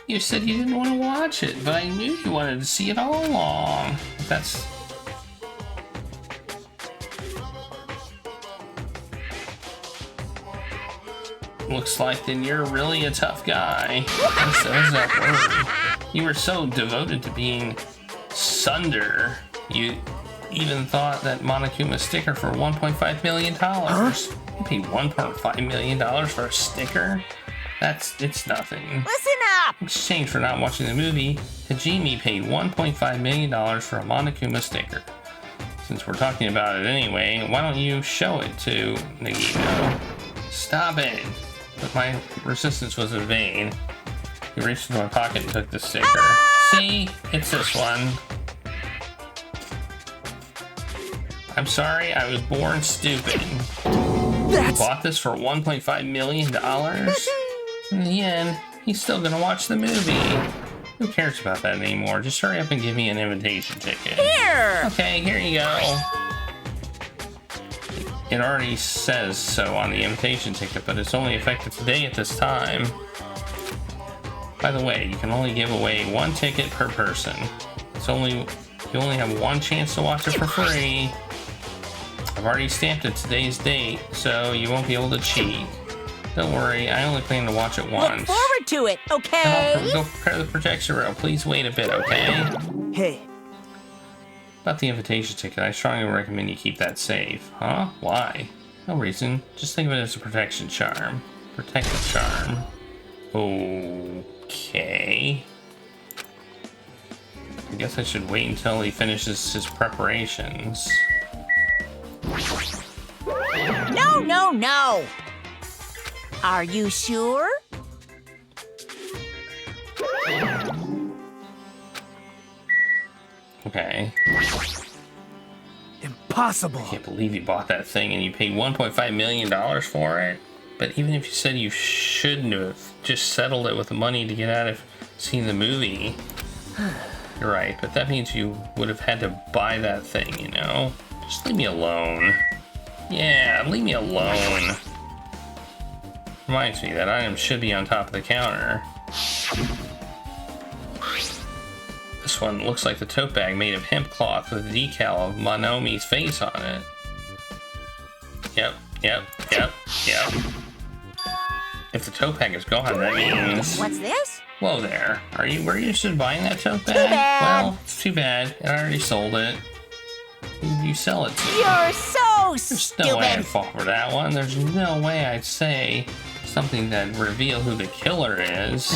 You said you didn't want to watch it, but I knew you wanted to see it all along. That's... Looks like then you're really a tough guy. And so is that word. You were so devoted to being Sunder, you even thought that Monokuma's sticker for $1.5 million. You paid $1.5 million for a sticker? It's nothing. Listen up! In exchange for not watching the movie, Hajime paid $1.5 million for a Monokuma sticker. Since we're talking about it anyway, why don't you show it to Nagito? Stop it! But my resistance was in vain. He reached into my pocket and took the sticker. See? It's this one. I'm sorry, I was born stupid. You bought this for $1.5 million? In the end, he's still gonna watch the movie. Who cares about that anymore? Just hurry up and give me an invitation ticket. Here! Okay, here you go. It already says so on the invitation ticket, but it's only effective today at this time. By the way, you can only give away one ticket per person. You only have one chance to watch it for free. I've already stamped it today's date, so you won't be able to cheat. Don't worry, I only plan to watch it once. Look forward to it, okay? Go prepare the projection rail. Please wait a bit, okay? Hey, About the invitation ticket, I strongly recommend you keep that safe. Huh? Why? No reason. Just think of it as a protection charm. Protective charm. Okay. I guess I should wait until he finishes his preparations. No, no, no! Are you sure? Okay. impossible. I can't believe you bought that thing and you paid $1.5 million for it. But even if you said you shouldn't have just settled it with the money to get out of seeing the movie. You're right, but that means you would have had to buy that thing, you know? Just leave me alone. Yeah, leave me alone. Reminds me that item should be on top of the counter. This one looks like the tote bag made of hemp cloth with a decal of Monomi's face on it. Yep, Yep. If the tote bag is gone, that means... What's this? Whoa there. Were you just buying that tote bag? bad. Well, it's too bad. I already sold it. You sell it to me. You're so There's no way I'd stupid. fall for that one. There's no way I'd say something that reveal who the killer is.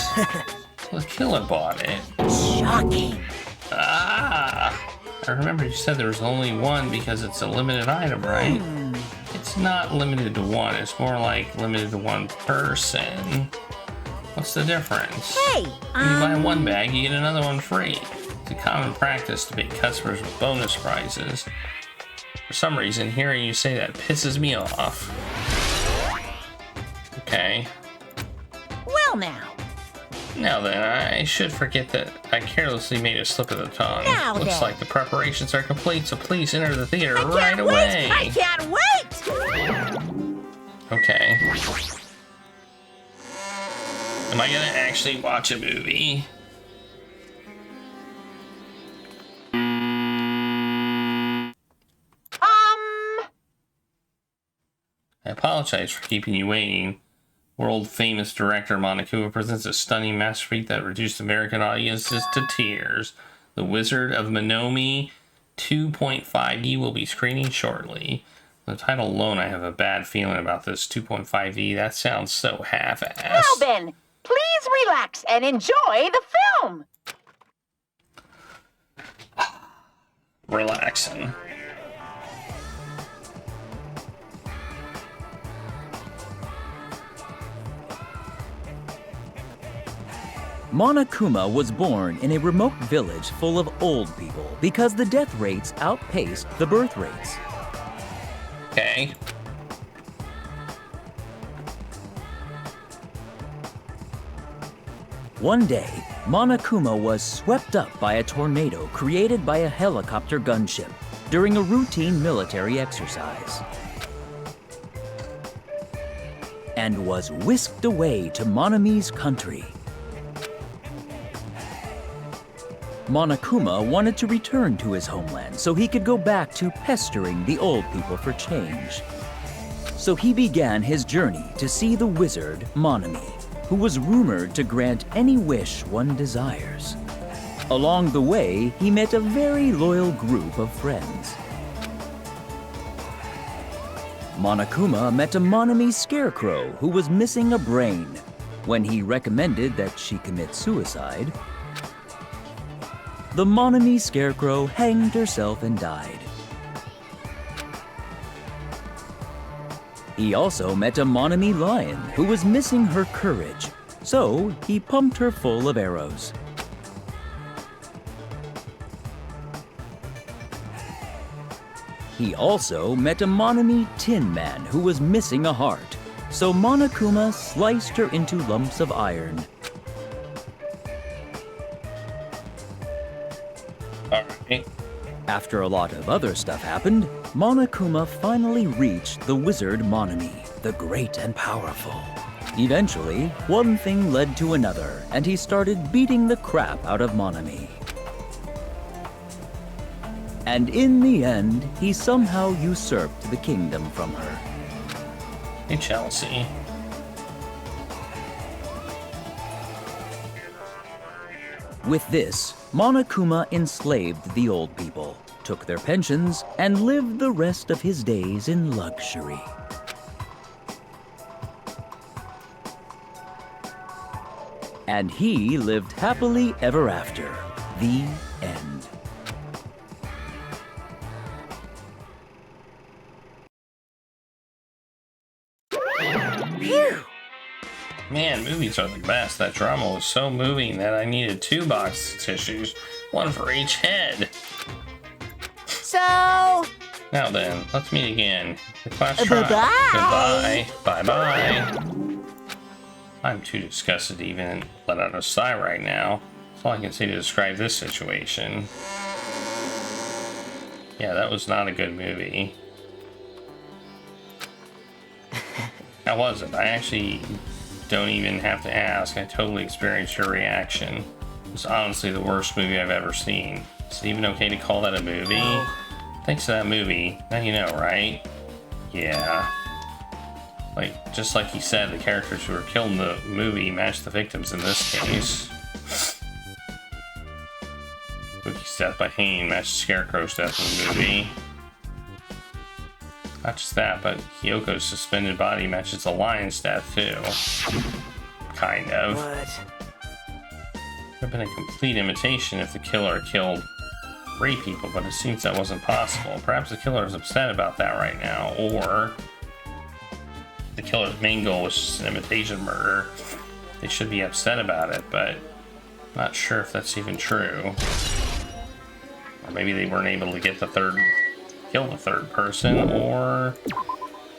The killer bought it. Shocking. Ah! I remember you said there was only one because it's a limited item, right? It's not limited to one. It's more like limited to one person. What's the difference? Hey, When you buy one bag, you get another one free. It's a common practice to pay customers with bonus prizes. For some reason, hearing you say that pisses me off. Okay. well now. Now then, I should forget that I carelessly made a slip of the tongue. Now Looks then. like the preparations are complete, so please enter the theater I right can't away. wait! I can't wait! Okay. Am I gonna actually watch a movie? I apologize for keeping you waiting. World-famous director Monokuma presents a stunning masterpiece that reduced American audiences to tears. The Wizard of Monomi 2.5D will be screening shortly. The title alone, I have a bad feeling about this 2.5D. That sounds so half-assed. Now then, please relax and enjoy the film. Relaxing. Monokuma was born in a remote village full of old people because the death rates outpaced the birth rates. Okay. One day, Monokuma was swept up by a tornado created by a helicopter gunship during a routine military exercise, and was whisked away to Monomi's country. Monokuma wanted to return to his homeland so he could go back to pestering the old people for change. So he began his journey to see the wizard Monomi, who was rumored to grant any wish one desires. Along the way, he met a very loyal group of friends. Monokuma met a Monomi scarecrow who was missing a brain. When he recommended that she commit suicide, the Monomi scarecrow hanged herself and died. He also met a Monomi lion who was missing her courage, so he pumped her full of arrows. He also met a Monomi tin man who was missing a heart, so Monokuma sliced her into lumps of iron. Alright. After a lot of other stuff happened, Monokuma finally reached the wizard Monomi, the great and powerful. Eventually, one thing led to another, and he started beating the crap out of Monomi. And in the end, he somehow usurped the kingdom from her. Hey, Chelsea. With this, Monokuma enslaved the old people, took their pensions, and lived the rest of his days in luxury. And he lived happily ever after. The end. Phew. Man, movies are the best. That drama was so moving that I needed 2 box tissues, one for each head. So, Now then, let's meet again. The class bye-bye. Goodbye. Bye-bye. I'm too disgusted to even let out a sigh right now. That's all I can say to describe this situation. Yeah, that was not a good movie. That wasn't. I actually don't even have to ask. I totally experienced your reaction. It's honestly the worst movie I've ever seen. Is it even okay to call that a movie? Thanks to that movie. Now you know, right? Yeah. Like, just like he said, the characters who were killed in the movie match the victims in this case. Bookie's death by hanging matches Scarecrow's death in the movie. Not just that, but Kyoko's suspended body matches the lion's death too. Kind of. What? Would have been a complete imitation if the killer killed 3 people, but it seems that wasn't possible. Perhaps the killer is upset about that right now, or the killer's main goal was just an imitation murder. They should be upset about it, but I'm not sure if that's even true. Or maybe they weren't able to kill the third person, or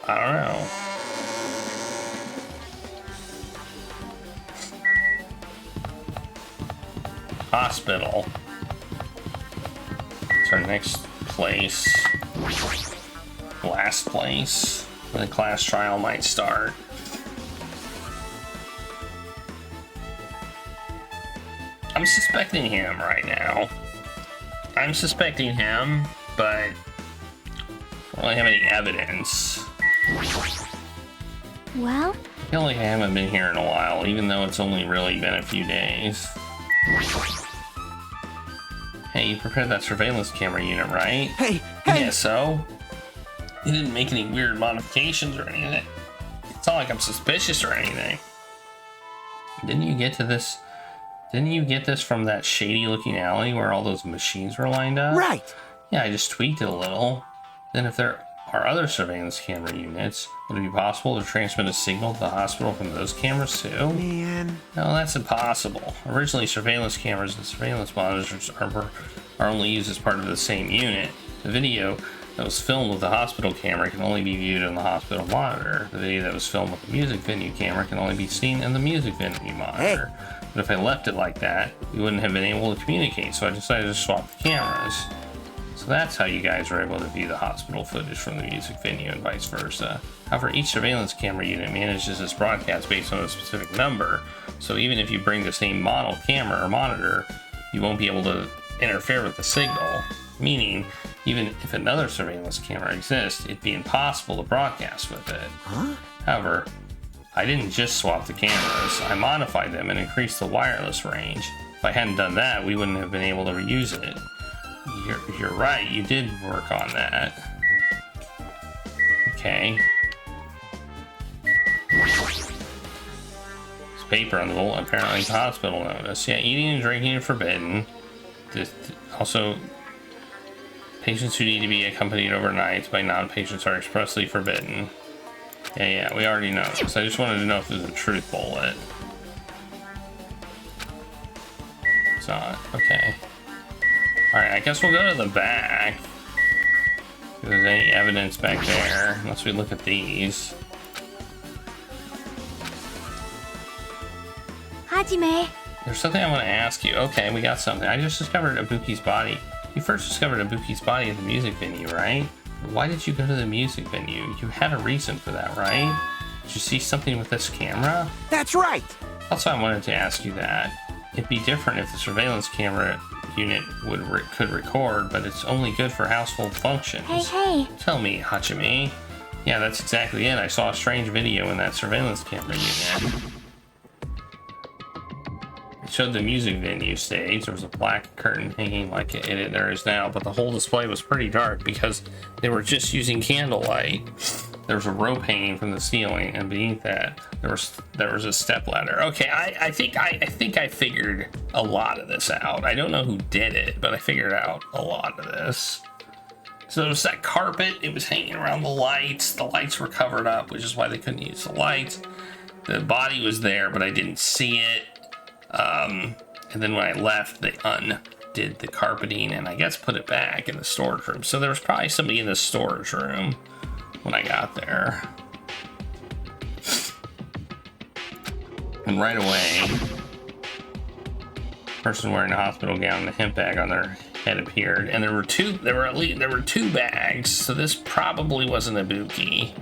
I don't know. Hospital. It's our next place. Last place. Where the class trial might start. I'm suspecting him right now. I'm suspecting him, but I don't really have any evidence. Well, I feel like I haven't been here in a while, even though it's only really been a few days. Hey, you prepared that surveillance camera unit, right? Hey! Yeah, so? You didn't make any weird modifications or anything. It's not like I'm suspicious or anything. Didn't you get this from that shady looking alley where all those machines were lined up? Right! Yeah, I just tweaked it a little. Then if there are other surveillance camera units, would it be possible to transmit a signal to the hospital from those cameras too? Man. No, that's impossible. Originally, surveillance cameras and surveillance monitors are only used as part of the same unit. The video that was filmed with the hospital camera can only be viewed in the hospital monitor. The video that was filmed with the music venue camera can only be seen in the music venue monitor. Hey. But if I left it like that, we wouldn't have been able to communicate, so I decided to swap the cameras. So that's how you guys were able to view the hospital footage from the music venue and vice versa. However, each surveillance camera unit manages its broadcast based on a specific number, so even if you bring the same model camera or monitor, you won't be able to interfere with the signal. Meaning, even if another surveillance camera exists, it'd be impossible to broadcast with it. Huh? However, I didn't just swap the cameras, I modified them and increased the wireless range. If I hadn't done that, we wouldn't have been able to reuse it. You're right, you did work on that. Okay. This paper on the wall, apparently it's a hospital notice. Yeah, eating and drinking are forbidden. Also, patients who need to be accompanied overnight by non-patients are expressly forbidden. Yeah, we already know this. I just wanted to know if there's a truth bullet. It's not. Okay. Alright, I guess we'll go to the back. If there's any evidence back there, unless we look at these. Hajime. There's something I want to ask you. Okay, we got something. I just discovered Ibuki's body. You first discovered Ibuki's body at the music venue, right? Why did you go to the music venue? You had a reason for that, right? Did you see something with this camera? That's right! Also, I wanted to ask you that. It'd be different if the surveillance camera unit could record, but it's only good for household functions. Hey. Tell me, Hachime. Yeah, that's exactly it. I saw a strange video in that surveillance camera unit. It showed the music venue stage. There was a black curtain hanging like there is now, but the whole display was pretty dark because they were just using candlelight. There was a rope hanging from the ceiling, and beneath that, there was a stepladder. Okay, I think I figured a lot of this out. I don't know who did it, but I figured out a lot of this. So there was that carpet. It was hanging around the lights. The lights were covered up, which is why they couldn't use the lights. The body was there, but I didn't see it. And then when I left, they undid the carpeting and I guess put it back in the storage room. So there was probably somebody in the storage room when I got there. And right away, person wearing a hospital gown and a hemp bag on their head appeared, and there were two bags, so this probably wasn't Ibuki.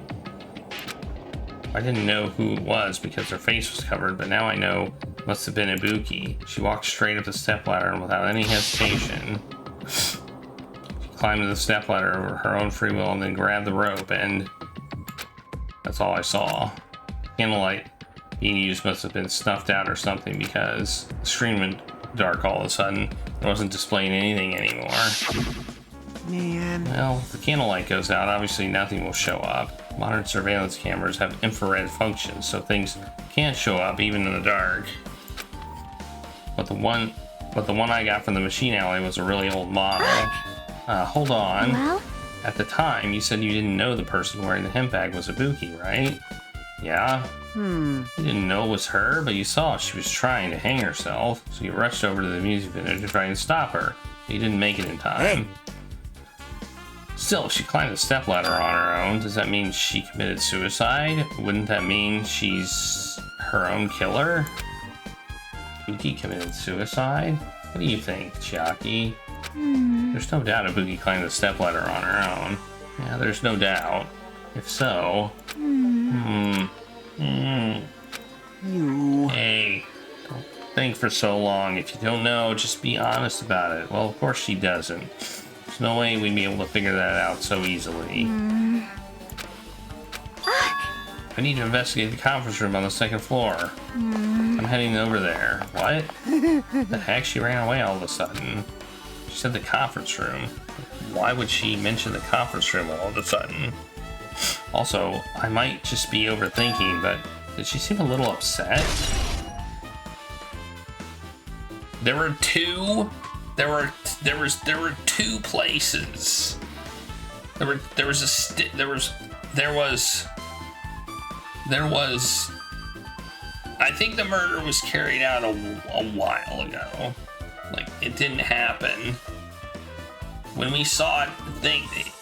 I didn't know who it was because her face was covered, but now I know it must have been Ibuki. She walked straight up the stepladder and without any hesitation. She climbed to the stepladder of her own free will and then grabbed the rope and... That's all I saw. Candlelight being used must have been snuffed out or something because the screen went dark all of a sudden. It wasn't displaying anything anymore. Man. Well, if the candlelight goes out, obviously nothing will show up. Modern surveillance cameras have infrared functions, so things can't show up even in the dark. But the one I got from the machine alley was a really old model. Hold on. Well? At the time, you said you didn't know the person wearing the hemp bag was Ibuki, right? Yeah? You didn't know it was her, but you saw she was trying to hang herself, so you rushed over to the music video to try and stop her. But you didn't make it in time. Still, if she climbed the stepladder on her own, does that mean she committed suicide? Wouldn't that mean she's her own killer? Ibuki committed suicide? What do you think, Chiaki? There's no doubt Ibuki climbed the stepladder on her own. Yeah, there's no doubt. If so... Hey, don't think for so long. If you don't know, just be honest about it. Well, of course she doesn't. There's no way we'd be able to figure that out so easily. I need to investigate the conference room on the second floor. I'm heading over there. What? The heck? She ran away all of a sudden. She said the conference room. Why would she mention the conference room all of a sudden? Also, I might just be overthinking, but did she seem a little upset? There were two places. I think the murder was carried out a while ago. Like, it didn't happen. When we saw it,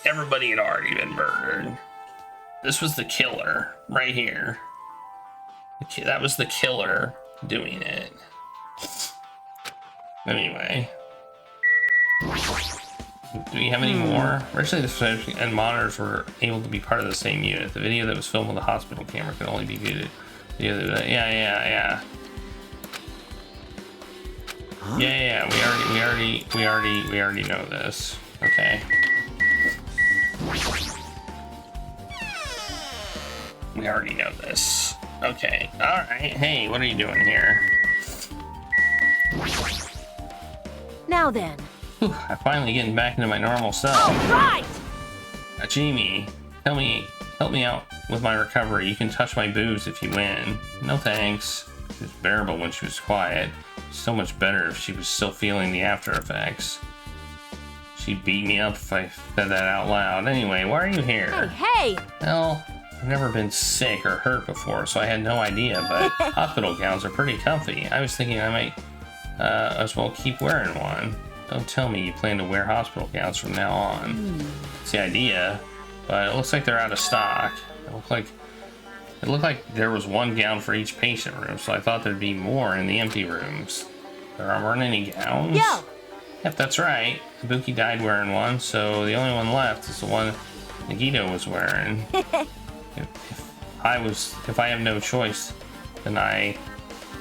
everybody had already been murdered. This was the killer, right here. That was the killer doing it. Anyway. Do we have any more? Originally, the switch and monitors were able to be part of the same unit. The video that was filmed with a hospital camera could only be viewed. Yeah. Huh? Yeah. We already know this. Okay. We already know this. Okay. All right. Hey, what are you doing here? Now then. Whew, I'm finally getting back into my normal self. All right. Jimmy, help me out with my recovery. You can touch my boobs if you win. No thanks. She was bearable when she was quiet. So much better if she was still feeling the after effects. She'd beat me up if I said that out loud. Anyway, why are you here? Hey! Well, I've never been sick or hurt before, so I had no idea, but hospital gowns are pretty comfy. I was thinking I might as well keep wearing one. Don't tell me you plan to wear hospital gowns from now on. It's the idea, but it looks like they're out of stock. It looked like there was one gown for each patient room, so I thought there'd be more in the empty rooms. There weren't any gowns? Yo! Yep, that's right. Ibuki died wearing one, so the only one left is the one Nagito was wearing. If I have no choice, then I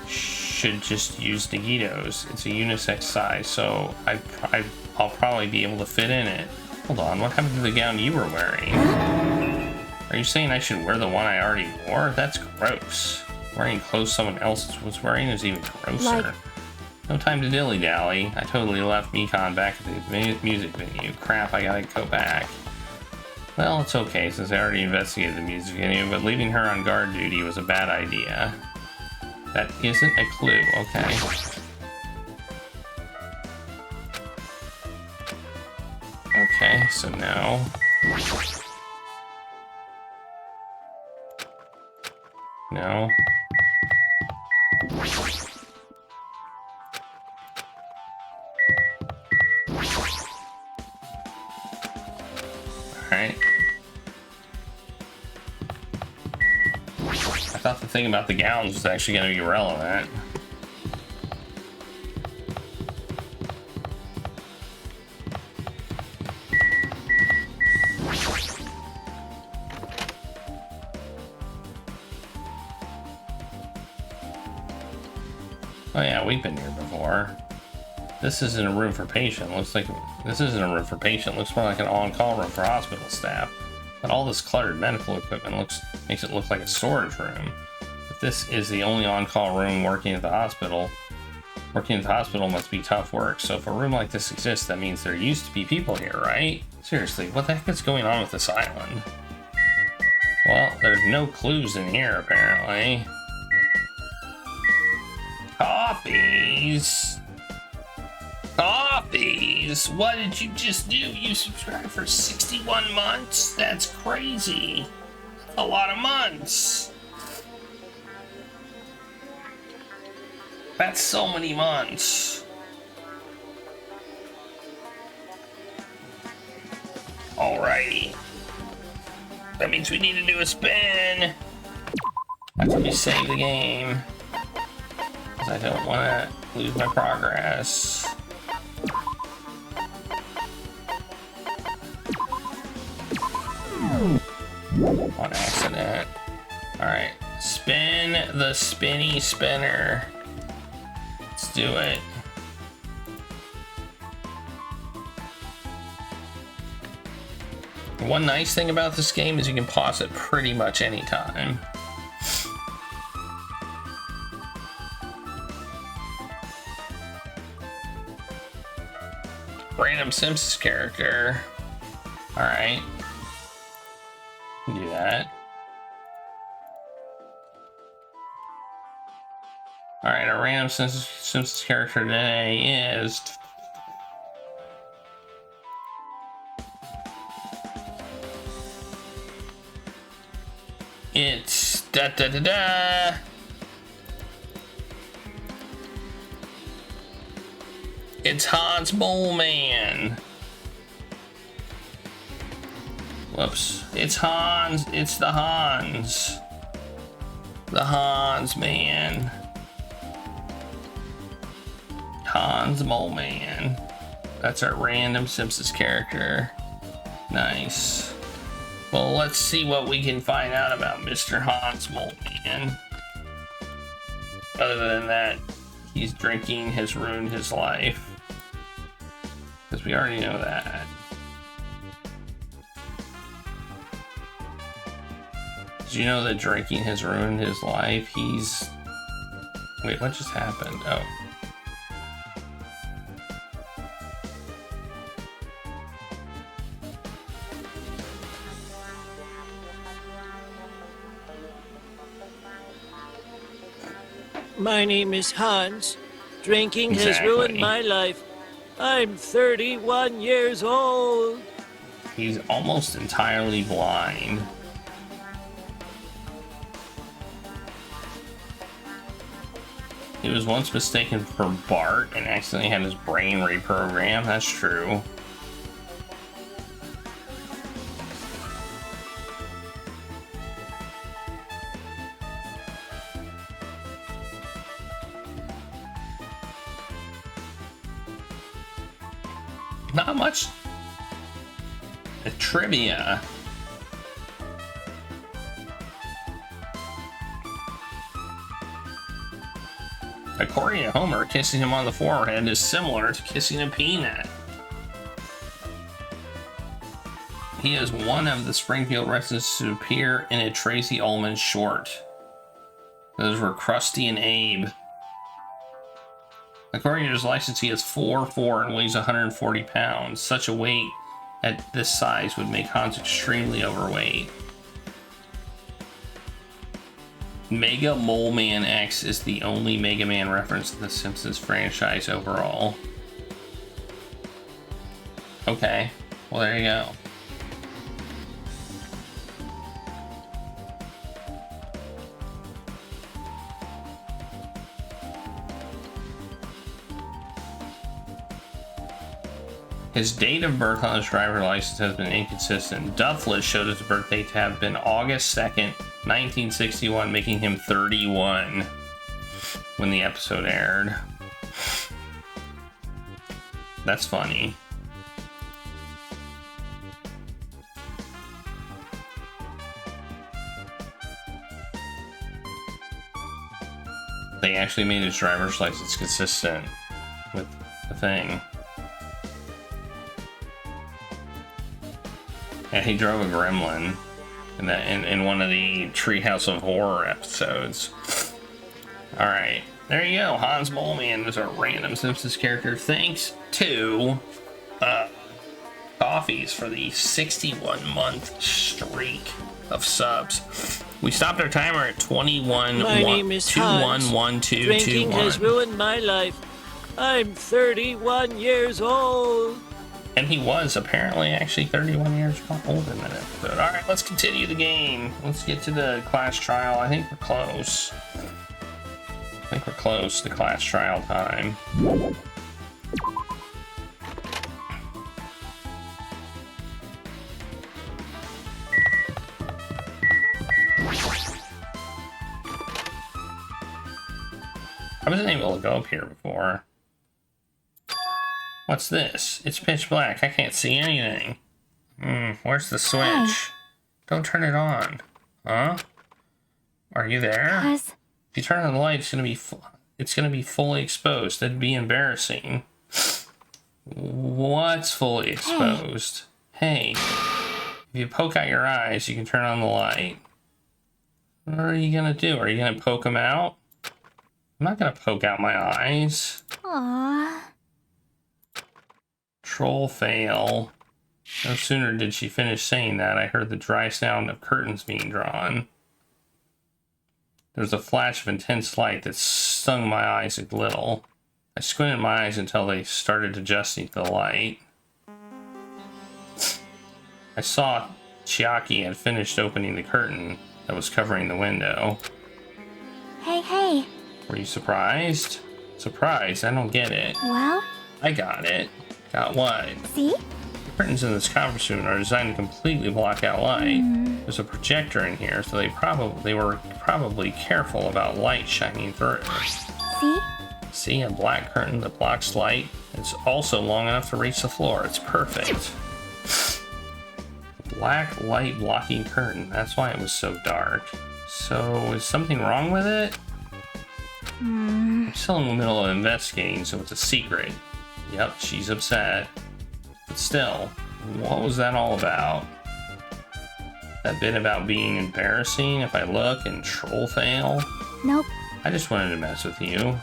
should just use Nagito's. It's a unisex size, so I'll probably be able to fit in it. Hold on, what happened to the gown you were wearing? Are you saying I should wear the one I already wore? That's gross. Wearing clothes someone else was wearing is even grosser. No time to dilly-dally. I totally left Mikon back at the music venue. Crap, I gotta go back. Well, it's okay since I already investigated the music venue, but leaving her on guard duty was a bad idea. That isn't a clue, okay. Okay, so now... No. Alright. I thought the thing about the gowns was actually going to be relevant. Oh yeah, we've been here before. This isn't a room for patient. Looks like this isn't a room for patient. Looks more like an on-call room for hospital staff. But all this cluttered medical equipment makes it look like a storage room. If this is the only on-call room working at the hospital must be tough work. So if a room like this exists, that means there used to be people here, right? Seriously, what the heck is going on with this island? Well, there's no clues in here, apparently. Coffees? Coffees? What did you just do? You subscribed for 61 months? That's crazy. That's a lot of months. That's so many months. Alrighty. That means we need to do a spin after we save the game. Because I don't want to lose my progress. On accident. Alright. Spin the spinny spinner. Let's do it. One nice thing about this game is you can pause it pretty much anytime. Random Simpsons character. Alright. Do that. Alright, our random Simpsons character today is... It's da-da-da-da! It's Hans Moleman. Whoops. It's Hans. It's the Hans. The Hans man. Hans Moleman. That's our random Simpsons character. Nice. Well, let's see what we can find out about Mr. Hans Moleman. Other than that, he's drinking has ruined his life. Because we already know that. Did you know that drinking has ruined his life? He's... Wait, what just happened? Oh. My name is Hans. Drinking has ruined my life. I'm 31 years old. He's almost entirely blind. He was once mistaken for Bart and accidentally had his brain reprogrammed. That's true. Not much trivia. According to Homer, kissing him on the forehead is similar to kissing a peanut. He is one of the Springfield residents to appear in a Tracy Ullman short. Those were Krusty and Abe. According to his license, he is 4'4" and weighs 140 pounds. Such a weight at this size would make Hans extremely overweight. Mega Mole Man X is the only Mega Man reference in the Simpsons franchise overall. Okay, well there you go. His date of birth on his driver's license has been inconsistent. Duffless showed his birthday to have been August 2nd, 1961, making him 31 when the episode aired. That's funny. They actually made his driver's license consistent with the thing. Yeah, he drove a gremlin in one of the Treehouse of Horror episodes. Alright, there you go. Hans Moleman is a random Simpsons character. Thanks to Coffees for the 61-month streak of subs. We stopped our timer at 21. My name is Hans. Drinking has ruined my life. I'm 31 years old. And he was apparently actually 31 years older than it. But all right, let's continue the game. Let's get to the class trial. I think we're close. I think we're close to class trial time. I wasn't able to go up here before. What's this? It's pitch black. I can't see anything. Where's the switch? Hey. Don't turn it on. Huh? Are you there? Cuz If you turn on the light, it's gonna be fully exposed. That'd be embarrassing. What's fully exposed? Hey. If you poke out your eyes, you can turn on the light. What are you gonna do? Are you gonna poke them out? I'm not gonna poke out my eyes. Aww. Troll fail. No sooner did she finish saying that, I heard the dry sound of curtains being drawn. There was a flash of intense light that stung my eyes a little. I squinted my eyes until they started adjusting to the light. I saw Chiaki had finished opening the curtain that was covering the window. Hey. Were you surprised? Surprised? I don't get it. Well, I got it. Got what? see? The curtains in this conference room are designed to completely block out light. There's a projector in here, so they were probably careful about light shining through. See? See, a black curtain that blocks light. It's also long enough to reach the floor. It's perfect. Black light blocking curtain. That's why it was so dark. So, is something wrong with it? I'm still in the middle of investigating, so it's a secret. Yep, she's upset. But still, what was that all about? That bit about being embarrassing if I look and troll fail? Nope. I just wanted to mess with you.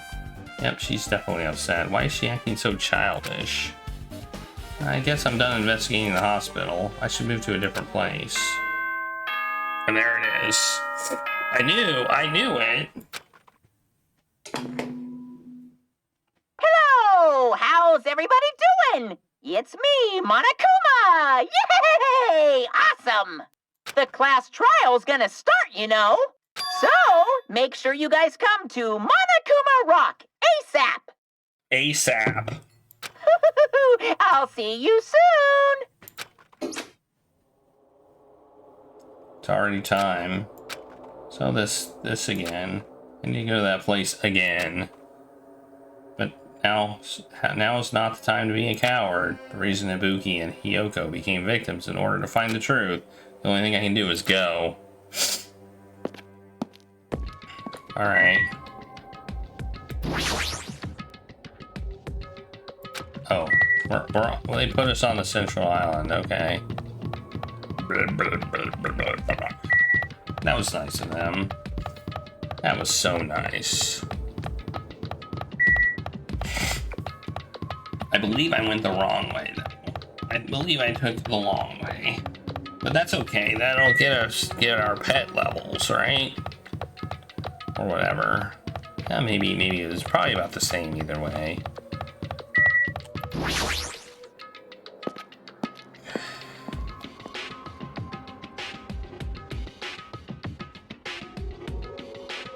Yep, she's definitely upset. Why is she acting so childish? I guess I'm done investigating the hospital. I should move to a different place. And there it is. I knew it. Hello! How's everybody doing? It's me, Monokuma! Yay! Awesome! The class trial's gonna start, you know. So, make sure you guys come to Monokuma Rock ASAP! ASAP. I'll see you soon! It's already time. So this again. I need to go to that place again. But now is not the time to be a coward. The reason Ibuki and Hiyoko became victims in order to find the truth. The only thing I can do is go. Alright. Oh, they put us on the Central Island, okay. That was nice of them. That was so nice. I believe I went the wrong way, though. I believe I took the long way. But that's okay. That'll get our pet levels, right? Or whatever. Yeah, maybe it was probably about the same either way.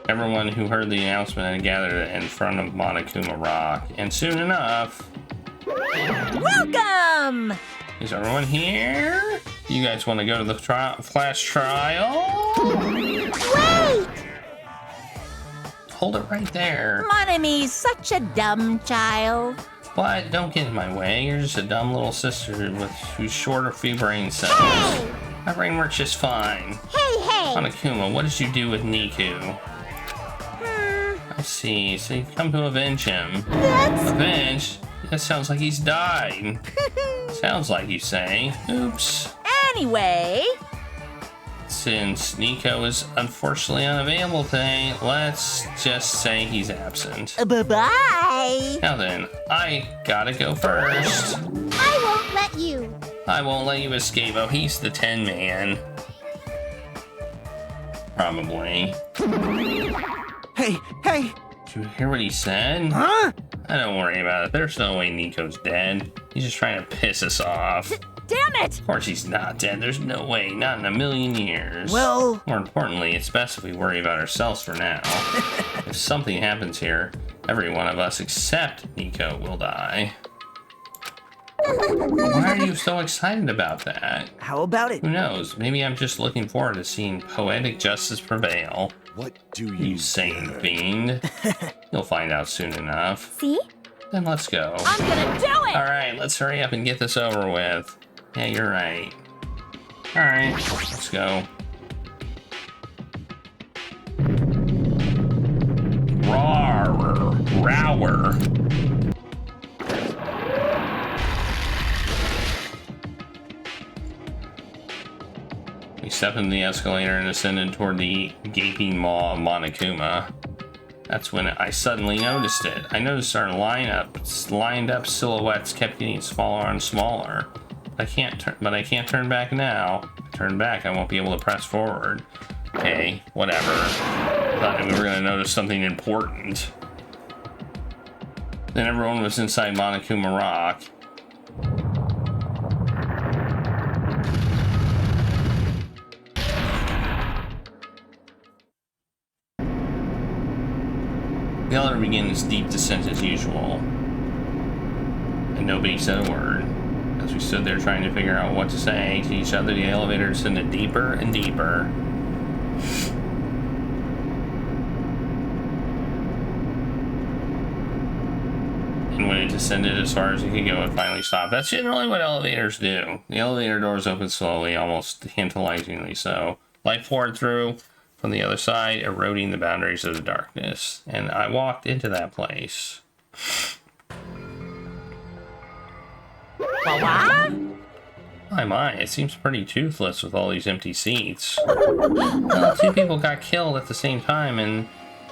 Everyone who heard the announcement had gathered in front of Monokuma Rock, and soon enough... Welcome! Is everyone here? You guys want to go to the flash trial? Wait! Hold it right there. Monomi's such a dumb child. What? Don't get in my way. You're just a dumb little sister who's short of few brain cells. Hey! My brain works just fine. Hey! Monokuma, what did you do with Niku? I see. So you've come to avenge him. That's... Avenge? That sounds like he's died. Sounds like you say. Oops. Anyway... Since Nico is unfortunately unavailable today, let's just say he's absent. Bye-bye! Now then, I gotta go first. I won't let you. I won't let you escape. Oh, he's the 10 man. Probably. Hey, hey! Did you hear what he said? Huh? Don't worry about it. There's no way Nico's dead. He's just trying to piss us off. Damn it! Of course he's not dead. There's no way. Not in a million years. Well... More importantly, it's best if we worry about ourselves for now. If something happens here, every one of us except Nico will die. Why are you so excited about that? How about it? Who knows? Maybe I'm just looking forward to seeing poetic justice prevail. What do You sane fiend. You'll find out soon enough. See? Then let's go. I'm gonna do it! Alright, let's hurry up and get this over with. Yeah, you're right. Alright, let's go. Rower. We stepped into the escalator and ascended toward the gaping maw of Monokuma. That's when I suddenly noticed it. I noticed our lined up silhouettes kept getting smaller and smaller. I can't turn back now. If I turn back, I won't be able to press forward. Okay, whatever. I thought we were gonna notice something important. Then everyone was inside Monokuma Rock. The elevator began its deep descent as usual, and nobody said a word. As we stood there trying to figure out what to say to each other, the elevator descended deeper and deeper. And when it descended as far as it could go, it finally stopped. That's generally what elevators do. The elevator doors open slowly, almost tantalizingly so. Light poured through from the other side, eroding the boundaries of the darkness. And I walked into that place. My, it seems pretty toothless with all these empty seats. Well, 2 people got killed at the same time, and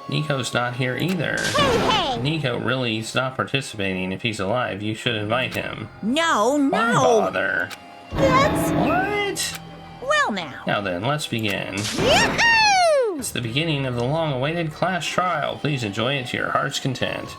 Nico's not here either. Hey! Nico really is not participating. If he's alive, you should invite him. No! Why bother? That's... What? Well now. Now then, let's begin. Yahoo! It's the beginning of the long-awaited class trial. Please enjoy it to your heart's content.